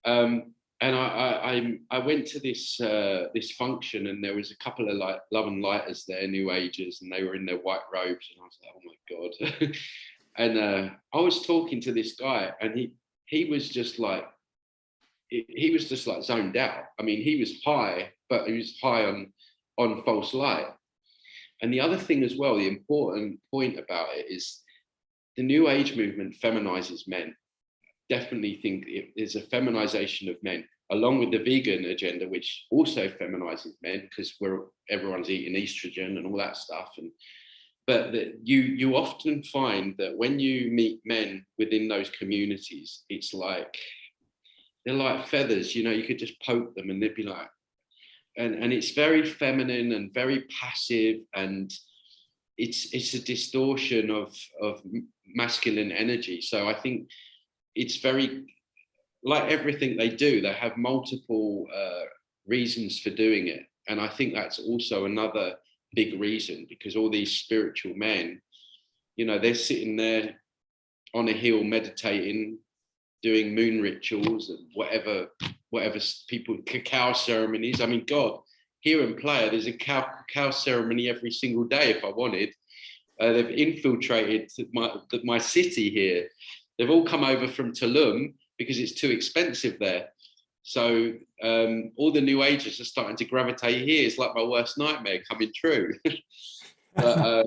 And I went to this function, and there was a couple of like love and lighters there, New Agers, and they were in their white robes, and I was like, oh my God. And I was talking to this guy, and he was just like zoned out. I mean, he was high, but he was high on false light. And the other thing as well, the important point about it is the New Age movement feminizes men. Definitely think there's a feminization of men, along with the vegan agenda, which also feminizes men, because everyone's eating estrogen and all that stuff. But you often find that when you meet men within those communities, it's like they're like feathers. You know, you could just poke them and they'd be like, and it's very feminine and very passive, and it's a distortion of masculine energy. So I think it's very, like everything they do, they have multiple reasons for doing it. And I think that's also another big reason, because all these spiritual men, you know, they're sitting there on a hill meditating, doing moon rituals and whatever people, cacao ceremonies. I mean, God, here in Playa, there's a cacao ceremony every single day if I wanted. They've infiltrated my city here. They've all come over from Tulum because it's too expensive there. So all the New Agers are starting to gravitate here. It's like my worst nightmare coming true. But,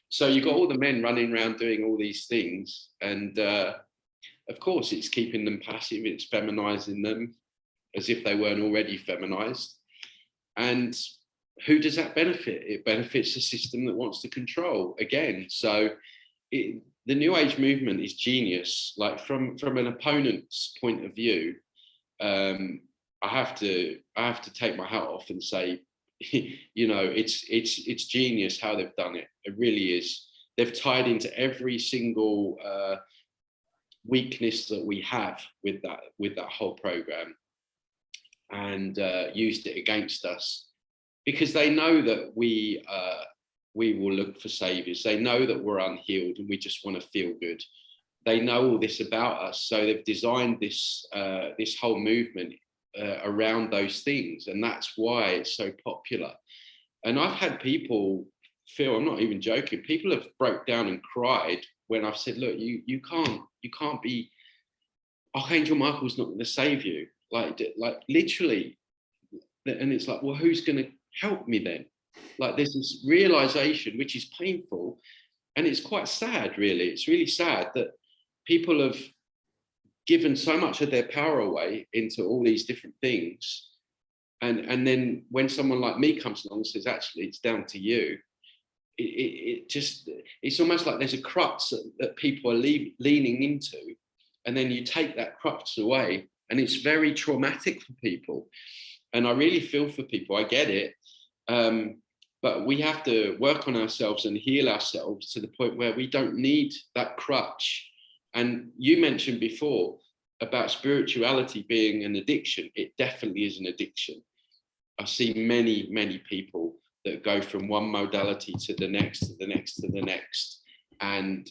so you've got all the men running around doing all these things. And of course, it's keeping them passive. It's feminizing them as if they weren't already feminized. And who does that benefit? It benefits a system that wants to control again. So the New Age movement is genius. Like from an opponent's point of view, I have to take my hat off and say you know, it's genius how they've done it. It really is. They've tied into every single weakness that we have with that whole program, and used it against us, because they know that we will look for saviors. They know that we're unhealed and we just want to feel good. They know all this about us, so they've designed this this whole movement around those things, and that's why it's so popular. And I've had people feel, I'm not even joking, people have broke down and cried when I've said, look, you can't be, Archangel Michael's not going to save you, like literally. And it's like, well, who's going to help me then? Like, there's this realization, which is painful, and it's quite sad, really. It's really sad that people have given so much of their power away into all these different things. And then when someone like me comes along and says, actually, it's down to you, it's almost like there's a crux that people are leaning into, and then you take that crux away, and it's very traumatic for people. And I really feel for people. I get it. But we have to work on ourselves and heal ourselves to the point where we don't need that crutch. And you mentioned before about spirituality being an addiction. It definitely is an addiction. I see many, many people that go from one modality to the next, to the next, to the next. And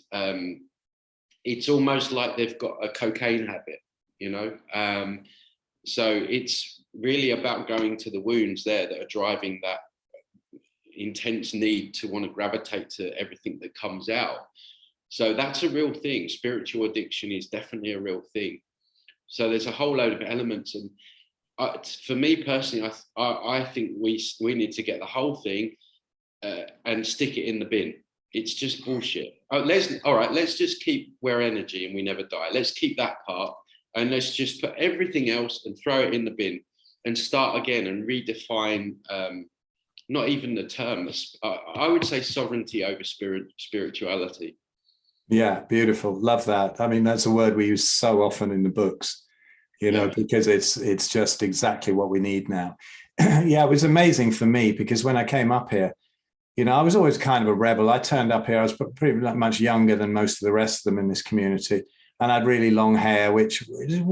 it's almost like they've got a cocaine habit, you know? So it's really about going to the wounds there that are driving that intense need to want to gravitate to everything that comes out. So that's a real thing. Spiritual addiction is definitely a real thing. So there's a whole load of elements. And for me personally, I think we need to get the whole thing and stick it in the bin. It's just bullshit. Let's just keep we're energy and we never die. Let's keep that part, and let's just put everything else and throw it in the bin and start again and redefine, not even the term, I would say sovereignty over spirituality. Yeah, beautiful. Love that. I mean, that's a word we use so often in the books, you know, because it's just exactly what we need now. Yeah, it was amazing for me because when I came up here, you know, I was always kind of a rebel. I turned up here, I was pretty much younger than most of the rest of them in this community. And I had really long hair, which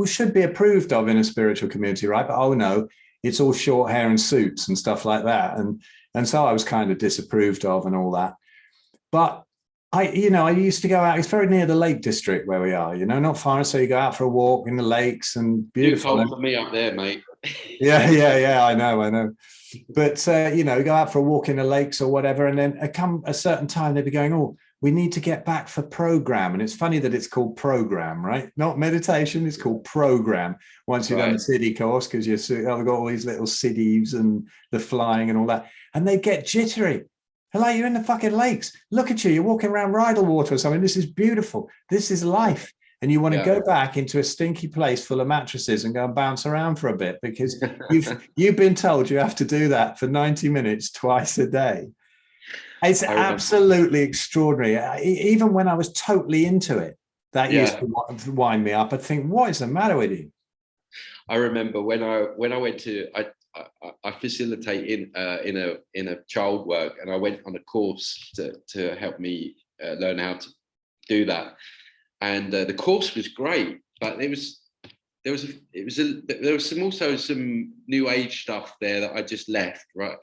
should be approved of in a spiritual community, right? But oh no, it's all short hair and suits and stuff like that. And so I was kind of disapproved of and all that. But I used to go out, it's very near the Lake District where we are, you know, not far. So you go out for a walk in the lakes and beautiful. Too cold for me up there, mate. Yeah, I know. But, you know, go out for a walk in the lakes or whatever. And then come a certain time, they'd be going, oh, we need to get back for program. And it's funny that it's called program, right? Not meditation, it's called program. Once you've done the city course, because you've got all these little cities and the flying and all that. And they get jittery. They're like, you're in the fucking lakes. Look at you. You're walking around Rydal Water or something. This is beautiful. This is life. And you want to go back into a stinky place full of mattresses and go and bounce around for a bit because you've been told you have to do that for 90 minutes twice a day. It's absolutely extraordinary. Even when I was totally into it, that used to wind me up. I'd think, what is the matter with you? I remember when I went to I facilitate in a child work, and I went on a course to help me learn how to do that. And the course was great, but there was also some new age stuff there that I just left, right?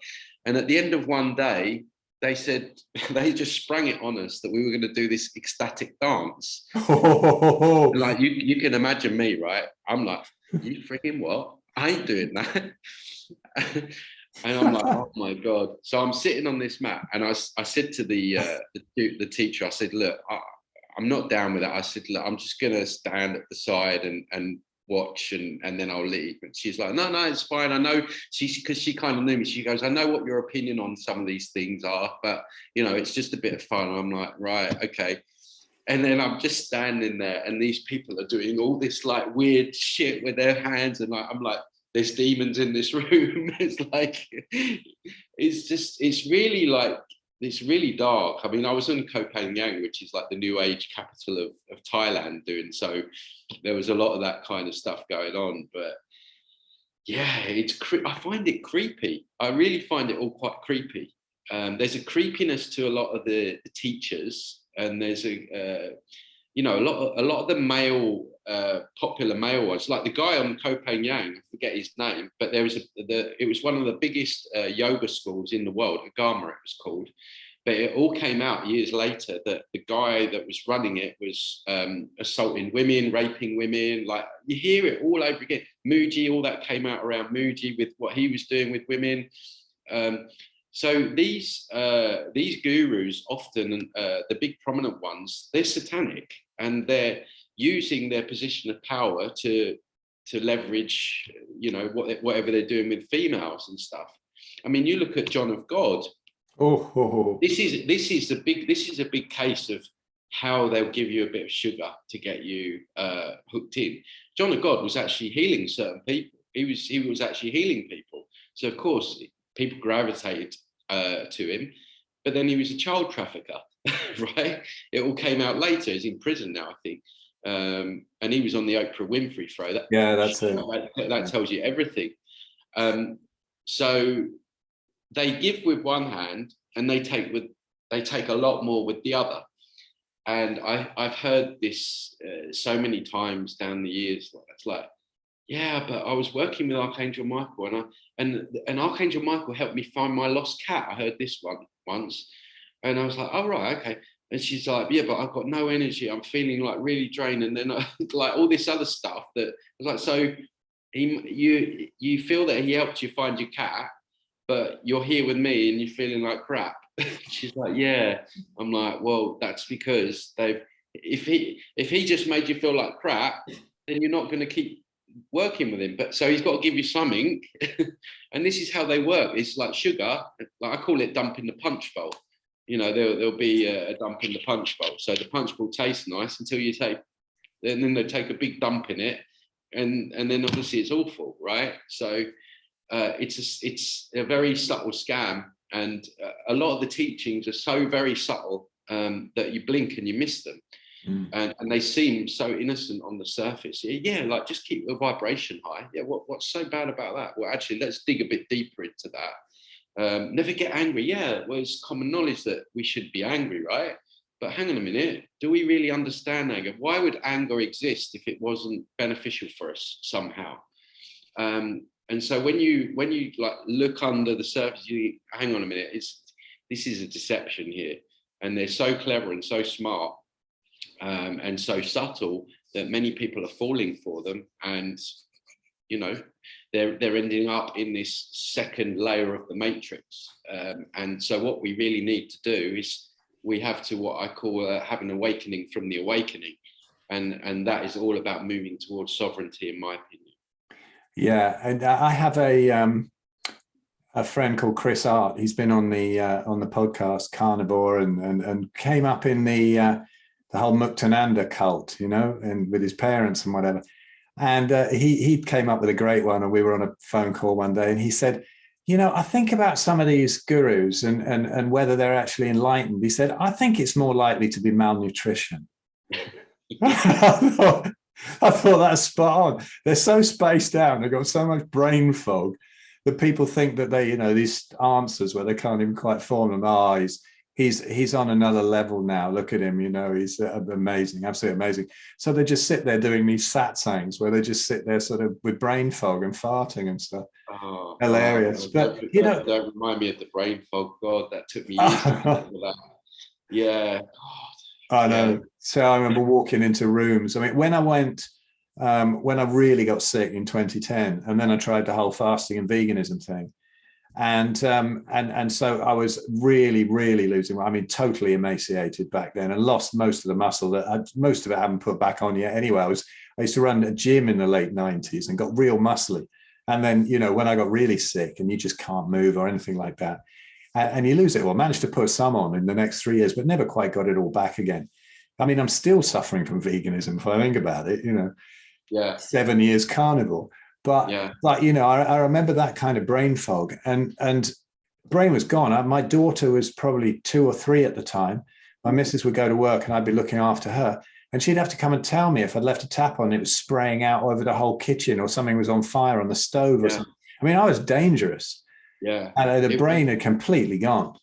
And at the end of one day, they said, they just sprung it on us that we were going to do this ecstatic dance. Like you can imagine me, right? I'm like, you freaking what? I ain't doing that. And I'm like, oh my God. So I'm sitting on this mat, and I said to the teacher, I said, look, I'm not down with that. I said, look, I'm just going to stand at the side and watch, and then I'll leave. And she's like, no, it's fine. I know, because she kind of knew me. She goes, I know what your opinion on some of these things are, but, you know, it's just a bit of fun. And I'm like, right, okay. And then I'm just standing there, and these people are doing all this like weird shit with their hands. And I'm like, there's demons in this room. It's like, it's really dark. I mean, I was in Koh Phangan, which is like the new age capital of Thailand, so there was a lot of that kind of stuff going on. But Yeah, I find it creepy. I really find it all quite creepy. There's a creepiness to a lot of the teachers, and there's a a lot of the male popular male ones, like the guy on Kopeng Yang, I forget his name, but it was one of the biggest yoga schools in the world, Agama it was called. But it all came out years later that the guy that was running it was assaulting women, raping women. Like, you hear it all over again. Muji, all that came out around Muji with what he was doing with women. So these gurus, often the big prominent ones, they're satanic, and they're using their position of power to leverage, whatever they're doing with females and stuff. I mean, you look at John of God. This is a big case of how they'll give you a bit of sugar to get you hooked in. John of God was actually healing certain people. He was actually healing people. So of course people gravitated to him, but then he was a child trafficker, right? It all came out later. He's in prison now, I think, and he was on the Oprah Winfrey show. That tells you everything. So they give with one hand and they take a lot more with the other. And I've heard this so many times down the years. It's like, yeah, but I was working with Archangel Michael, and Archangel Michael helped me find my lost cat. I heard this one once, and I was like, oh right, okay. And she's like, yeah, but I've got no energy. I'm feeling like really drained, and then like all this other stuff. That I was like, so you feel that he helped you find your cat, but you're here with me and you're feeling like crap. She's like, yeah. I'm like, well, that's because if he just made you feel like crap, then you're not going to keep working with him. But so he's got to give you something. And this is how they work. It's like sugar. Like, I call it dumping the punch bowl. There'll be a dump in the punch bowl. So the punch bowl tastes nice until you and then they take a big dump in it, and then obviously it's awful, right? So it's a very subtle scam, and a lot of the teachings are so very subtle that you blink and you miss them. And they seem so innocent on the surface. Yeah, like, just keep the vibration high. Yeah, what's so bad about that? Well, actually, let's dig a bit deeper into that. Never get angry. Yeah, well, it's common knowledge that we should be angry, right? But hang on a minute, do we really understand anger? Why would anger exist if it wasn't beneficial for us somehow? And so when you like look under the surface, you hang on a minute. This is a deception here, and they're so clever and so smart. And so subtle that many people are falling for them, and they're ending up in this second layer of the matrix. And so what we really need to do is we have to, what I call have an awakening from the awakening, and that is all about moving towards sovereignty, in my opinion. Yeah, and I have a friend called Chris Art. He's been on the podcast Carnivore, and came up in the whole Muktananda cult, and with his parents and whatever. And he came up with a great one, and we were on a phone call one day, and he said, I think about some of these gurus and whether they're actually enlightened. He said, I think it's more likely to be malnutrition. I thought that's spot on. They're so spaced out. They've got so much brain fog that people think that they, these answers where they can't even quite form them. Oh, he's on another level now. Look at him, he's amazing, absolutely amazing. So they just sit there doing these satsangs where they just sit there sort of with brain fog and farting and stuff. Oh, hilarious. But don't remind me of the brain fog. God, that took me years to get over that. Yeah. God. I know. Yeah. So I remember walking into rooms. I mean, when I really got sick in 2010, and then I tried the whole fasting and veganism thing. And so I was really, really losing. I mean, totally emaciated back then, and lost most of the muscle that most of it I haven't put back on yet. Anyway, I used to run a gym in the late 90s and got real muscly. And then, when I got really sick and you just can't move or anything like that, and you lose it all. I managed to put some on in the next 3 years, but never quite got it all back again. I mean, I'm still suffering from veganism if I think about it, Yeah. 7 years carnivore. But yeah. I remember that kind of brain fog, and brain was gone. My daughter was probably 2 or 3 at the time. My missus would go to work and I'd be looking after her. And she'd have to come and tell me if I'd left a tap on, it was spraying out over the whole kitchen, or something was on fire on the stove or something. I mean, I was dangerous. Yeah. And the brain had completely gone.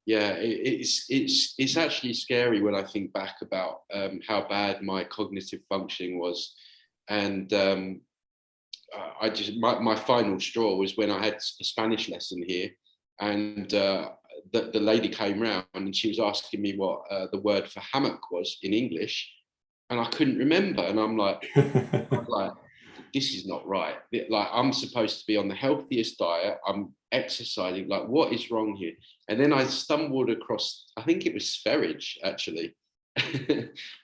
Yeah, it's actually scary when I think back about how bad my cognitive functioning was. And I just, my final straw was when I had a Spanish lesson here, and the lady came round and she was asking me what the word for hammock was in English, and I couldn't remember. And I'm like, this is not right. Like, I'm supposed to be on the healthiest diet. I'm exercising. Like, what is wrong here? And then I stumbled across, I think it was spherage, actually.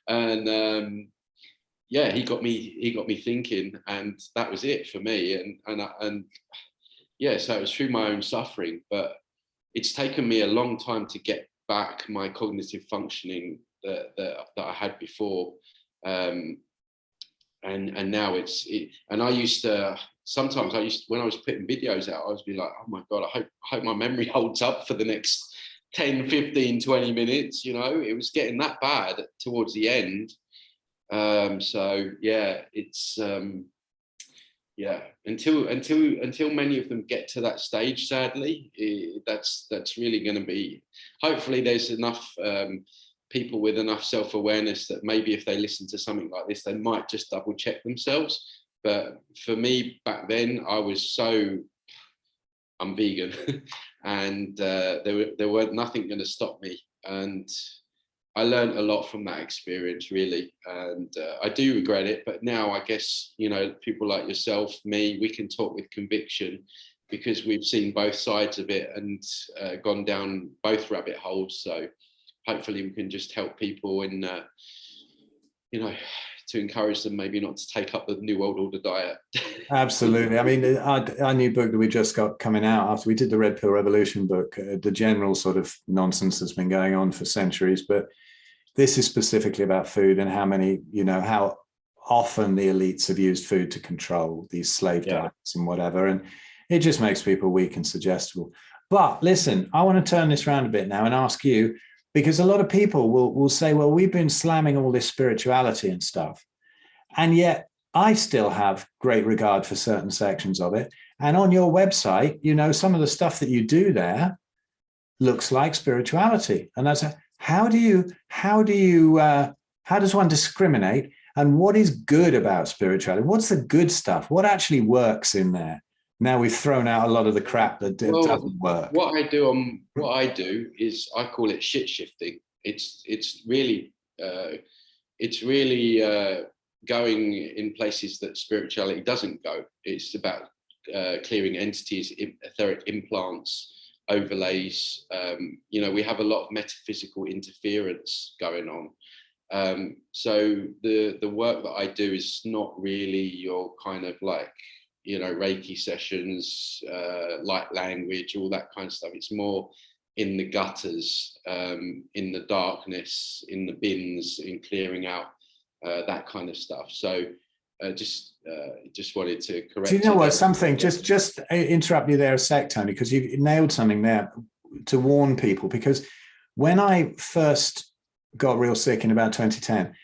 And yeah, he got me thinking, and that was it for me. And yeah, so it was through my own suffering, but it's taken me a long time to get back my cognitive functioning that I had before. And now and I used to, sometimes when I was putting videos out, I was be like, oh my God, I hope my memory holds up for the next 10, 15, 20 minutes. You know, it was getting that bad towards the end. So yeah, it's yeah, until many of them get to that stage, sadly, that's really going to be, hopefully there's enough people with enough self-awareness that maybe if they listen to something like this, they might just double check themselves. But for me back then, I was I'm vegan and there weren't nothing going to stop me. And I learned a lot from that experience, really. And I do regret it, but now I guess, you know, people like yourself, me, we can talk with conviction because we've seen both sides of it and gone down both rabbit holes. So hopefully we can just help people in, you know, to encourage them maybe not to take up the New World Order diet. Absolutely. I mean, our new book that we just got coming out after we did the Red Pill Revolution book, the general sort of nonsense that's been going on for centuries, but this is specifically about food and how many, you know, how often the elites have used food to control these slave diets and whatever. And it just makes people weak and suggestible. But listen, I want to turn this around a bit now and ask you, because a lot of people will say, well, we've been slamming all this spirituality and stuff. And yet I still have great regard for certain sections of it. And on your website, you know, some of the stuff that you do there looks like spirituality. And that's how does one discriminate? And what is good about spirituality? What's the good stuff? What actually works in there? Now we've thrown out a lot of the crap that doesn't work. What I do is I call it shit shifting. It's really going in places that spirituality doesn't go. It's about clearing entities, etheric implants, overlays. You know, we have a lot of metaphysical interference going on. So the work that I do is not really your kind of like, you know, Reiki sessions, light language, all that kind of stuff. It's more in the gutters, in the darkness, in the bins, in clearing out that kind of stuff. So just wanted to correct. Do you know what? Something, just interrupt you there a sec, Tony, because you've nailed something there to warn people. Because when I first got real sick in about 2010,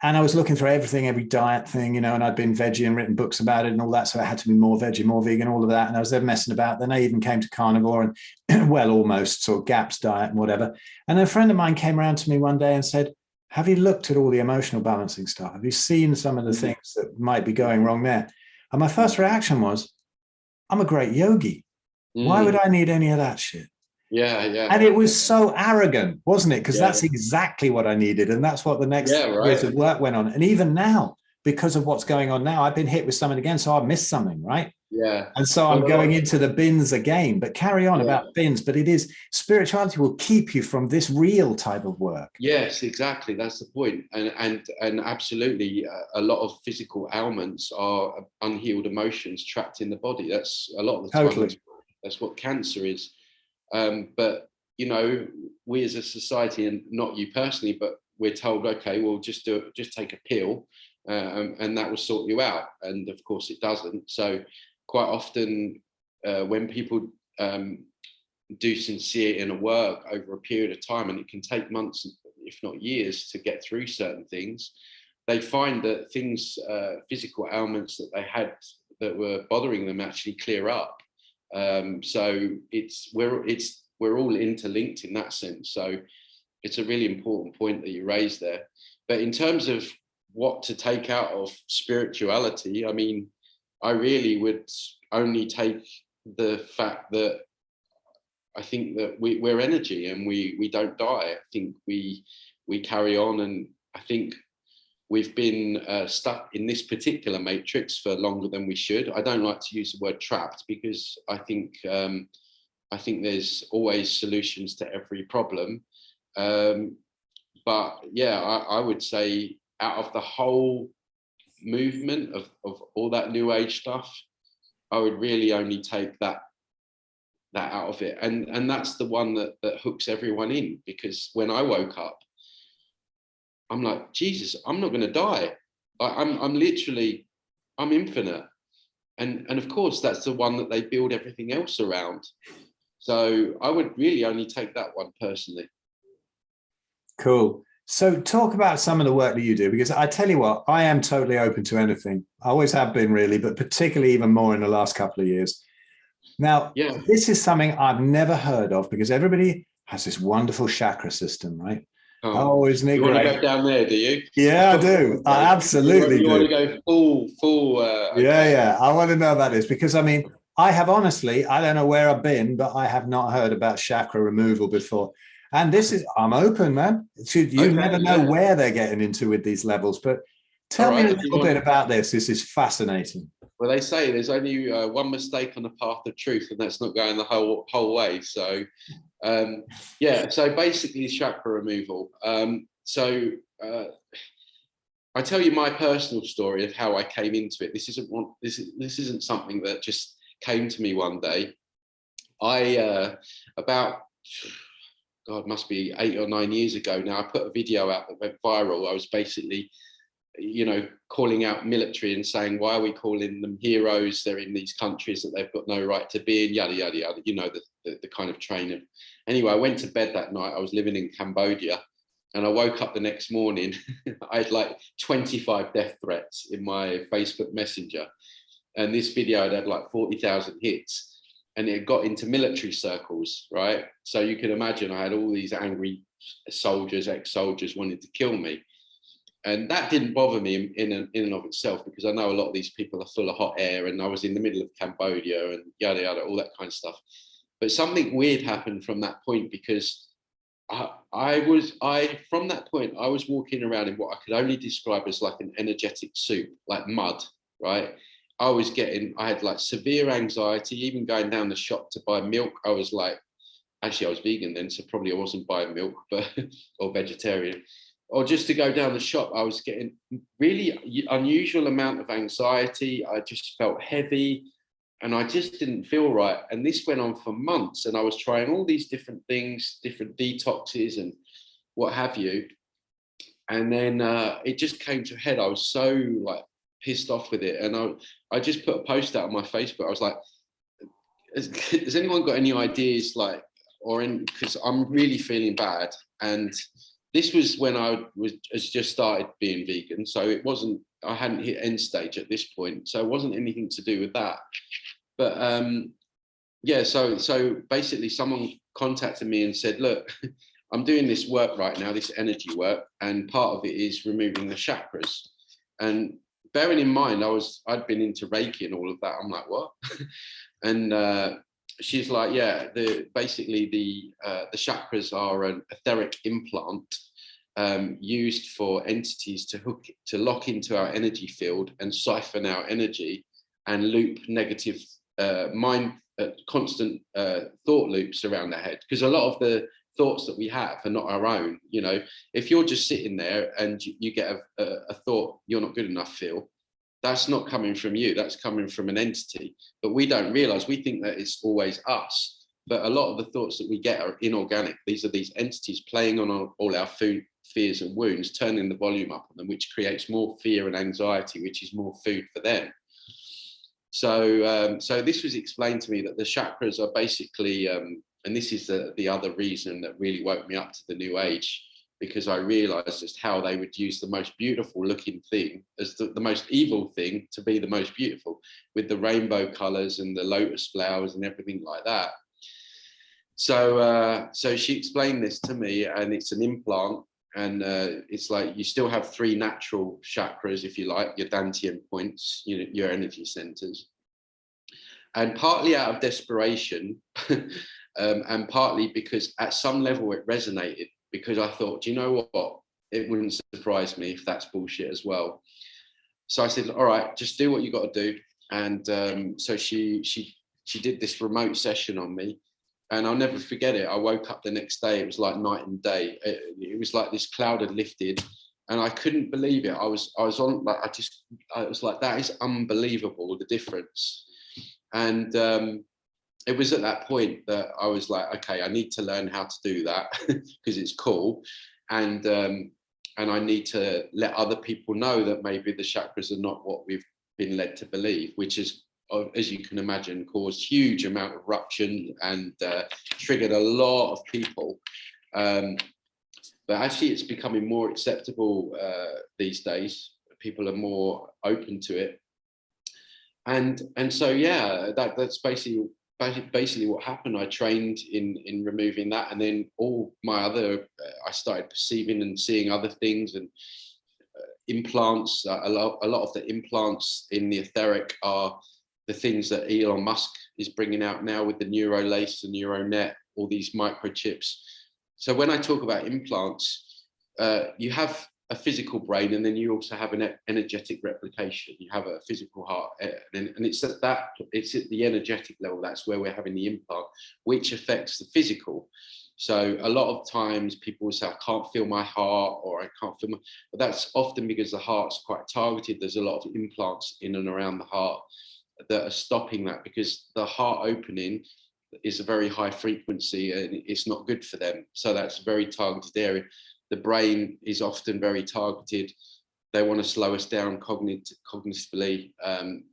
and I was looking through every diet thing, you know, and I'd been veggie and written books about it and all that. So I had to be more veggie, more vegan, all of that. And I was there messing about. Then I even came to carnivore and, well, almost sort of GAPS diet and whatever. And a friend of mine came around to me one day and said, have you looked at all the emotional balancing stuff? Have you seen some of the things that might be going wrong there? And my first reaction was, I'm a great yogi. Why would I need any of that shit? Yeah. And it was so arrogant, wasn't it? Because that's exactly what I needed. And that's what the next years of work went on. And even now, because of what's going on now, I've been hit with something again. So I've missed something, right? Yeah. And so I'm going into the bins again, but carry on about bins. But it is, spirituality will keep you from this real type of work. Yes, exactly. That's the point. And absolutely, a lot of physical ailments are unhealed emotions trapped in the body. That's a lot of the time. Totally. That's what cancer is. But, you know, we as a society, and not you personally, but we're told, okay, well, just take a pill and that will sort you out. And of course it doesn't. So quite often when people do sincere inner work over a period of time, and it can take months, if not years, to get through certain things, they find that things, physical ailments that they had that were bothering them actually clear up. So we're all interlinked in that sense. So it's a really important point that you raised there. But in terms of what to take out of spirituality, I mean, I really would only take the fact that I think that we're energy and we don't die. I think we carry on, and I think we've been stuck in this particular matrix for longer than we should. I don't like to use the word trapped, because I think there's always solutions to every problem. But yeah, I would say out of the whole movement of all that new age stuff, I would really only take that out of it. And that's the one that hooks everyone in, because when I woke up, I'm like, Jesus, I'm not going to die. I'm literally, I'm infinite. And of course, that's the one that they build everything else around. So I would really only take that one personally. Cool. So talk about some of the work that you do, because I tell you what, I am totally open to anything. I always have been, really, but particularly even more in the last couple of years. Now, yeah, this is something I've never heard of, because everybody has this wonderful chakra system, right? Oh, isn't it you great? Want to go down there, do you? Yeah, I do. I absolutely do. You want to go full. Okay. Yeah. I want to know about this, because I mean, I have honestly, I don't know where I've been, but I have not heard about chakra removal before. And this is, I'm open, man. You never know where they're getting into with these levels, but tell me a little bit about this. This is fascinating. Well, they say there's only one mistake on the path of truth, and that's not going the whole way. So, so basically chakra removal. I tell you my personal story of how I came into it. This isn't something that just came to me one day. Must be 8 or 9 years ago now, I put a video out that went viral. I was basically, calling out military and saying, why are we calling them heroes? They're in these countries that they've got no right to be in, yada, yada, yada, the kind of train. Anyway, I went to bed that night. I was living in Cambodia, and I woke up the next morning. I had like 25 death threats in my Facebook Messenger. And this video had like 40,000 hits. And it got into military circles, right? So you can imagine I had all these angry soldiers, ex-soldiers wanting to kill me. And that didn't bother me in and of itself, because I know a lot of these people are full of hot air, and I was in the middle of Cambodia and yada, yada, all that kind of stuff. But something weird happened from that point, because from that point, I was walking around in what I could only describe as like an energetic soup, like mud, right? I had like severe anxiety, even going down the shop to buy milk. I was like, actually I was vegan then, so probably I wasn't buying milk, or vegetarian. Or just to go down the shop, I was getting really unusual amount of anxiety. I just felt heavy, and I just didn't feel right. And this went on for months, and I was trying all these different things, different detoxes and what have you. And then it just came to a head. I was so like pissed off with it, and I just put a post out on my Facebook. I was like, has anyone got any ideas, like, because I'm really feeling bad. And this was when I has just started being vegan, so it wasn't, I hadn't hit end stage at this point, so it wasn't anything to do with that. But so basically someone contacted me and said, look, I'm doing this work right now, this energy work, and part of it is removing the chakras. And bearing in mind, I'd been into Reiki and all of that. I'm like, what? And she's like, yeah, basically the chakras are an etheric implant used for entities to lock into our energy field and siphon our energy and loop negative constant thought loops around our head. Because a lot of the thoughts that we have are not our own. If you're just sitting there and you get a thought, you're not good enough, feel, that's not coming from you, that's coming from an entity. But we don't realize, we think that it's always us, but a lot of the thoughts that we get are inorganic. These are these entities playing on all our fears and wounds, turning the volume up on them, which creates more fear and anxiety, which is more food for them. So this was explained to me, that the chakras are basically and this is the other reason that really woke me up to the new age, because I realized just how they would use the most beautiful looking thing as the most evil thing to be the most beautiful, with the rainbow colors and the lotus flowers and everything like that. So she explained this to me, and it's an implant, and it's like you still have 3 natural chakras, if you like, your dantian points, your energy centers. And partly out of desperation, and partly because at some level it resonated, because I thought, do you know what? It wouldn't surprise me if that's bullshit as well. So I said, all right, just do what you got to do. And so she did this remote session on me, and I'll never forget it. I woke up the next day. It was like night and day. It was like this cloud had lifted, and I couldn't believe it. I was on, like, I was like, that is unbelievable, the difference. And it was at that point that I was like, okay, I need to learn how to do that because it's cool. And I need to let other people know that maybe the chakras are not what we've been led to believe, which is, as you can imagine, caused huge amount of rupture and triggered a lot of people. But actually it's becoming more acceptable these days. People are more open to it. And so, yeah, that's basically what happened. I trained in removing that, and then all my other, I started perceiving and seeing other things, and implants. A lot of the implants in the etheric are the things that Elon Musk is bringing out now with the NeuroLace, the NeuroNet, all these microchips. So when I talk about implants, you have a physical brain, and then you also have an energetic replication. You have a physical heart, and it's at the energetic level. That's where we're having the implant, which affects the physical. So a lot of times people will say, I can't feel my heart, or I can't feel but that's often because the heart's quite targeted. There's a lot of implants in and around the heart that are stopping that, because the heart opening is a very high frequency and it's not good for them. So that's a very targeted area. The brain is often very targeted. They want to slow us down cognitively.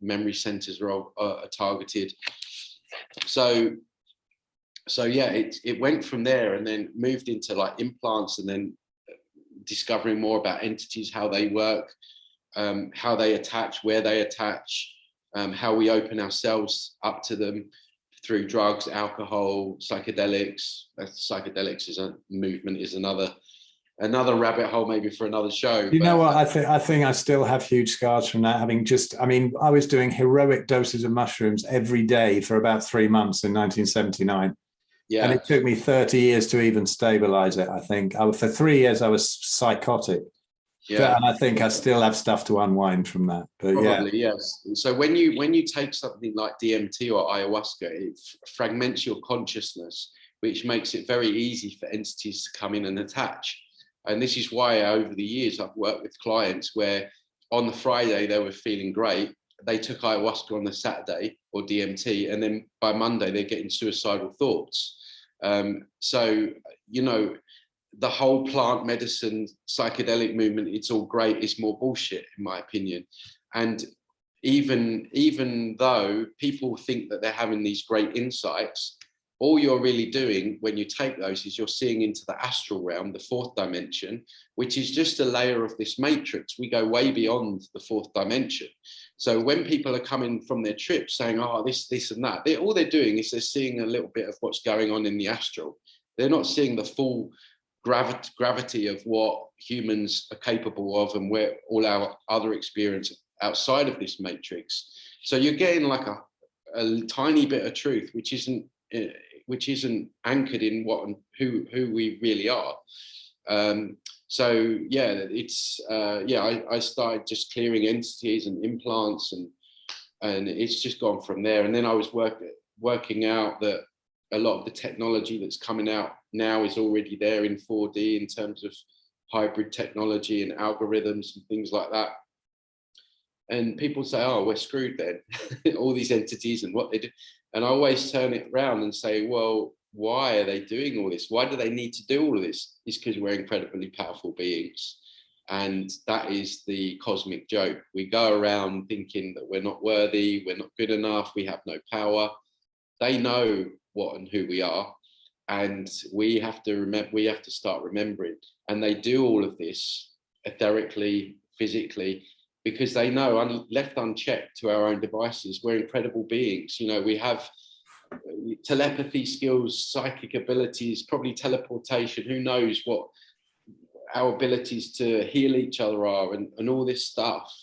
Memory centers are targeted. So yeah, it went from there, and then moved into like implants, and then discovering more about entities, how they work, how they attach, where they attach, how we open ourselves up to them through drugs, alcohol, psychedelics. Psychedelics is a movement, is another rabbit hole, maybe for another show. You know what? I think I still have huge scars from that. I was doing heroic doses of mushrooms every day for about 3 months in 1979. Yeah. And it took me 30 years to even stabilize it, I think. For 3 years, I was psychotic. Yeah. And I think I still have stuff to unwind from that. But probably, yeah. Yes. So when you take something like DMT or ayahuasca, it fragments your consciousness, which makes it very easy for entities to come in and attach. And this is why over the years I've worked with clients where on the Friday they were feeling great. They took ayahuasca on the Saturday or DMT, and then by Monday they're getting suicidal thoughts. So, the whole plant medicine, psychedelic movement, it's all great. It's more bullshit, in my opinion. And even though people think that they're having these great insights, all you're really doing when you take those is you're seeing into the astral realm, the 4th dimension, which is just a layer of this matrix. We go way beyond the 4th dimension. So when people are coming from their trips saying, oh, this and that, all they're doing is they're seeing a little bit of what's going on in the astral. They're not seeing the full gravity of what humans are capable of, and where all our other experience outside of this matrix. So you're getting like a tiny bit of truth, which isn't anchored in what and who we really are. So yeah, it's I started just clearing entities and implants, and it's just gone from there. And then I was working out that a lot of the technology that's coming out now is already there in 4D in terms of hybrid technology and algorithms and things like that. And people say, oh, we're screwed then, all these entities and what they do. And I always turn it around and say, well, why are they doing all this? Why do they need to do all of this? It's because we're incredibly powerful beings. And that is the cosmic joke. We go around thinking that we're not worthy, we're not good enough, we have no power. They know what and who we are. And we have to remember, we have to start remembering. And they do all of this etherically, physically, because they know, left unchecked to our own devices, we're incredible beings. You know, we have telepathy skills, psychic abilities, probably teleportation, who knows what our abilities to heal each other are, and all this stuff.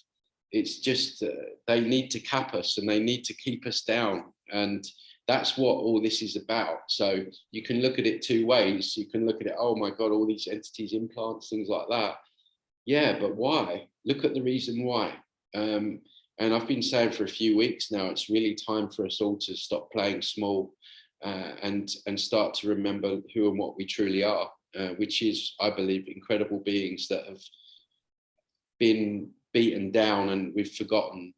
It's just they need to cap us and they need to keep us down, and that's what all this is about. So you can look at it two ways. You can look at it, oh my God, all these entities, implants, things like that. Yeah, but why? Look at the reason why. And I've been saying for a few weeks now, it's really time for us all to stop playing small and start to remember who and what we truly are, which is, I believe, incredible beings that have been beaten down and we've forgotten.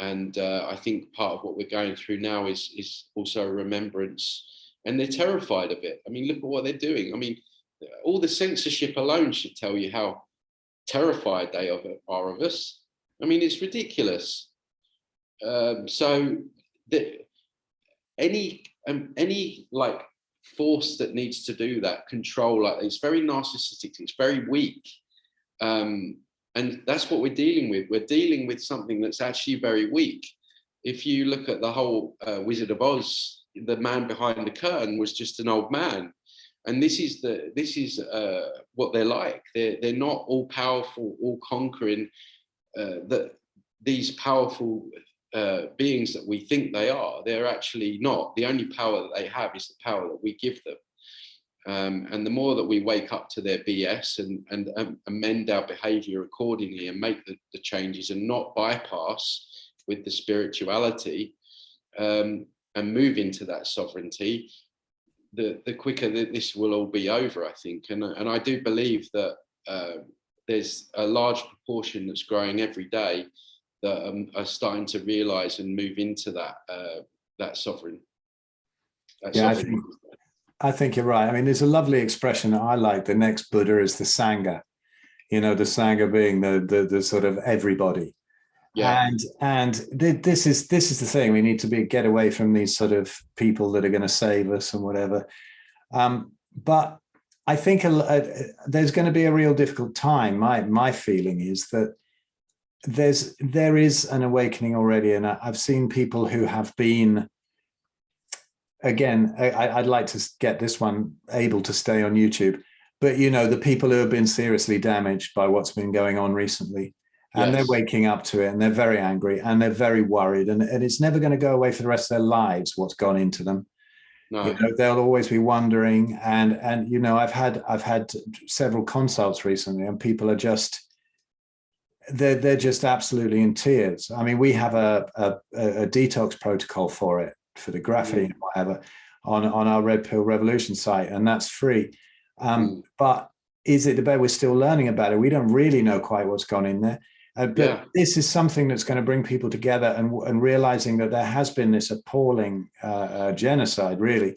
And I think part of what we're going through now is also a remembrance. And they're terrified of it. I mean, look at what they're doing. I mean, all the censorship alone should tell you how terrified they are of us. I mean, it's ridiculous. So any like force that needs to do that, control, like, it's very narcissistic, it's very weak. And that's what we're dealing with. We're dealing with something that's actually very weak. If you look at the whole Wizard of Oz, the man behind the curtain was just an old man. And this is what they're like. They're not all powerful, all conquering. That these powerful beings that we think they are, they're actually not. The only power that they have is the power that we give them. And the more that we wake up to their BS and amend our behavior accordingly and make the changes and not bypass with the spirituality and move into that sovereignty, the quicker that this will all be over, I think. And I do believe that there's a large proportion that's growing every day that are starting to realize and move into that sovereign. I think you're right. I mean, there's a lovely expression that I like. The next Buddha is the Sangha. You know, the Sangha being the sort of everybody. Yeah. And this is the thing. We need to get away from these sort of people that are going to save us and whatever. But I think there's going to be a real difficult time. My feeling is that there is an awakening already, and I've seen people who have been. Again, I'd like to get this one able to stay on YouTube, but you know, the people who have been seriously damaged by what's been going on recently, and they're waking up to it, and they're very angry, and they're very worried, and it's never going to go away for the rest of their lives, what's gone into them. No. You know, they'll always be wondering, and you know, I've had several consults recently, and people are just they're just absolutely in tears. I mean, we have a detox protocol for it, for the graphene, whatever, on our Red Pill Revolution site, and that's free. But is it the best? We're still learning about it. We don't really know quite what's gone in there. But this is something that's going to bring people together and realizing that there has been this appalling genocide, really.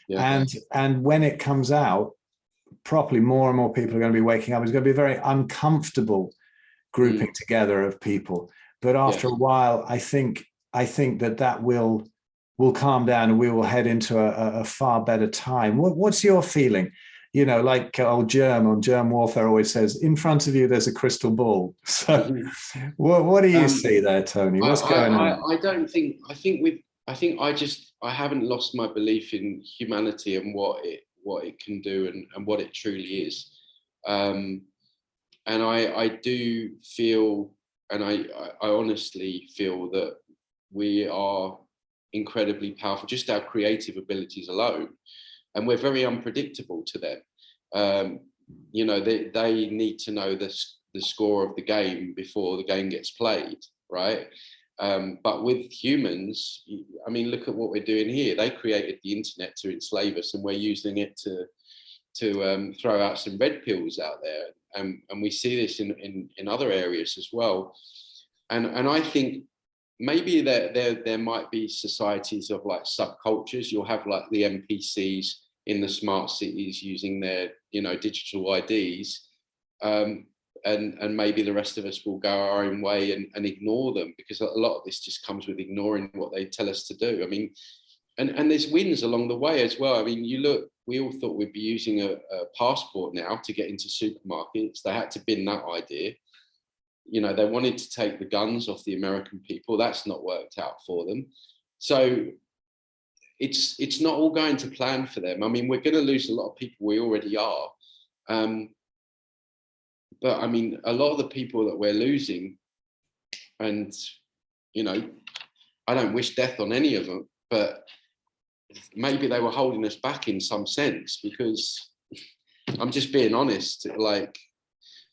Yeah. And when it comes out properly, more and more people are going to be waking up. It's going to be a very uncomfortable grouping together of people. But after a while, I think that will calm down, and we will head into a far better time. What's your feeling? You know, like old Germ on Germ Warfare always says, in front of you, there's a crystal ball. So what do you see there, Tony? What's going on? I haven't lost my belief in humanity and what it can do and what it truly is. And I do feel, and I honestly feel that we are incredibly powerful, just our creative abilities alone. And we're very unpredictable to them. You know, they need to know the score of the game before the game gets played, right? But with humans, I mean, look at what we're doing here. They created the internet to enslave us, and we're using it to throw out some red pills out there. And we see this in other areas as well. And I think maybe there might be societies of like subcultures. You'll have like the NPCs in the smart cities using their, you know, digital IDs. And maybe the rest of us will go our own way and ignore them, because a lot of this just comes with ignoring what they tell us to do. I mean, and there's wins along the way as well. I mean, you look we all thought we'd be using a passport now to get into supermarkets. They had to bin that idea. You know, they wanted to take the guns off the American people. That's not worked out for them. So it's not all going to plan for them. I mean, we're going to lose a lot of people. We already are. But I mean, a lot of the people that we're losing, and, you know, I don't wish death on any of them, but maybe they were holding us back in some sense, because I'm just being honest, like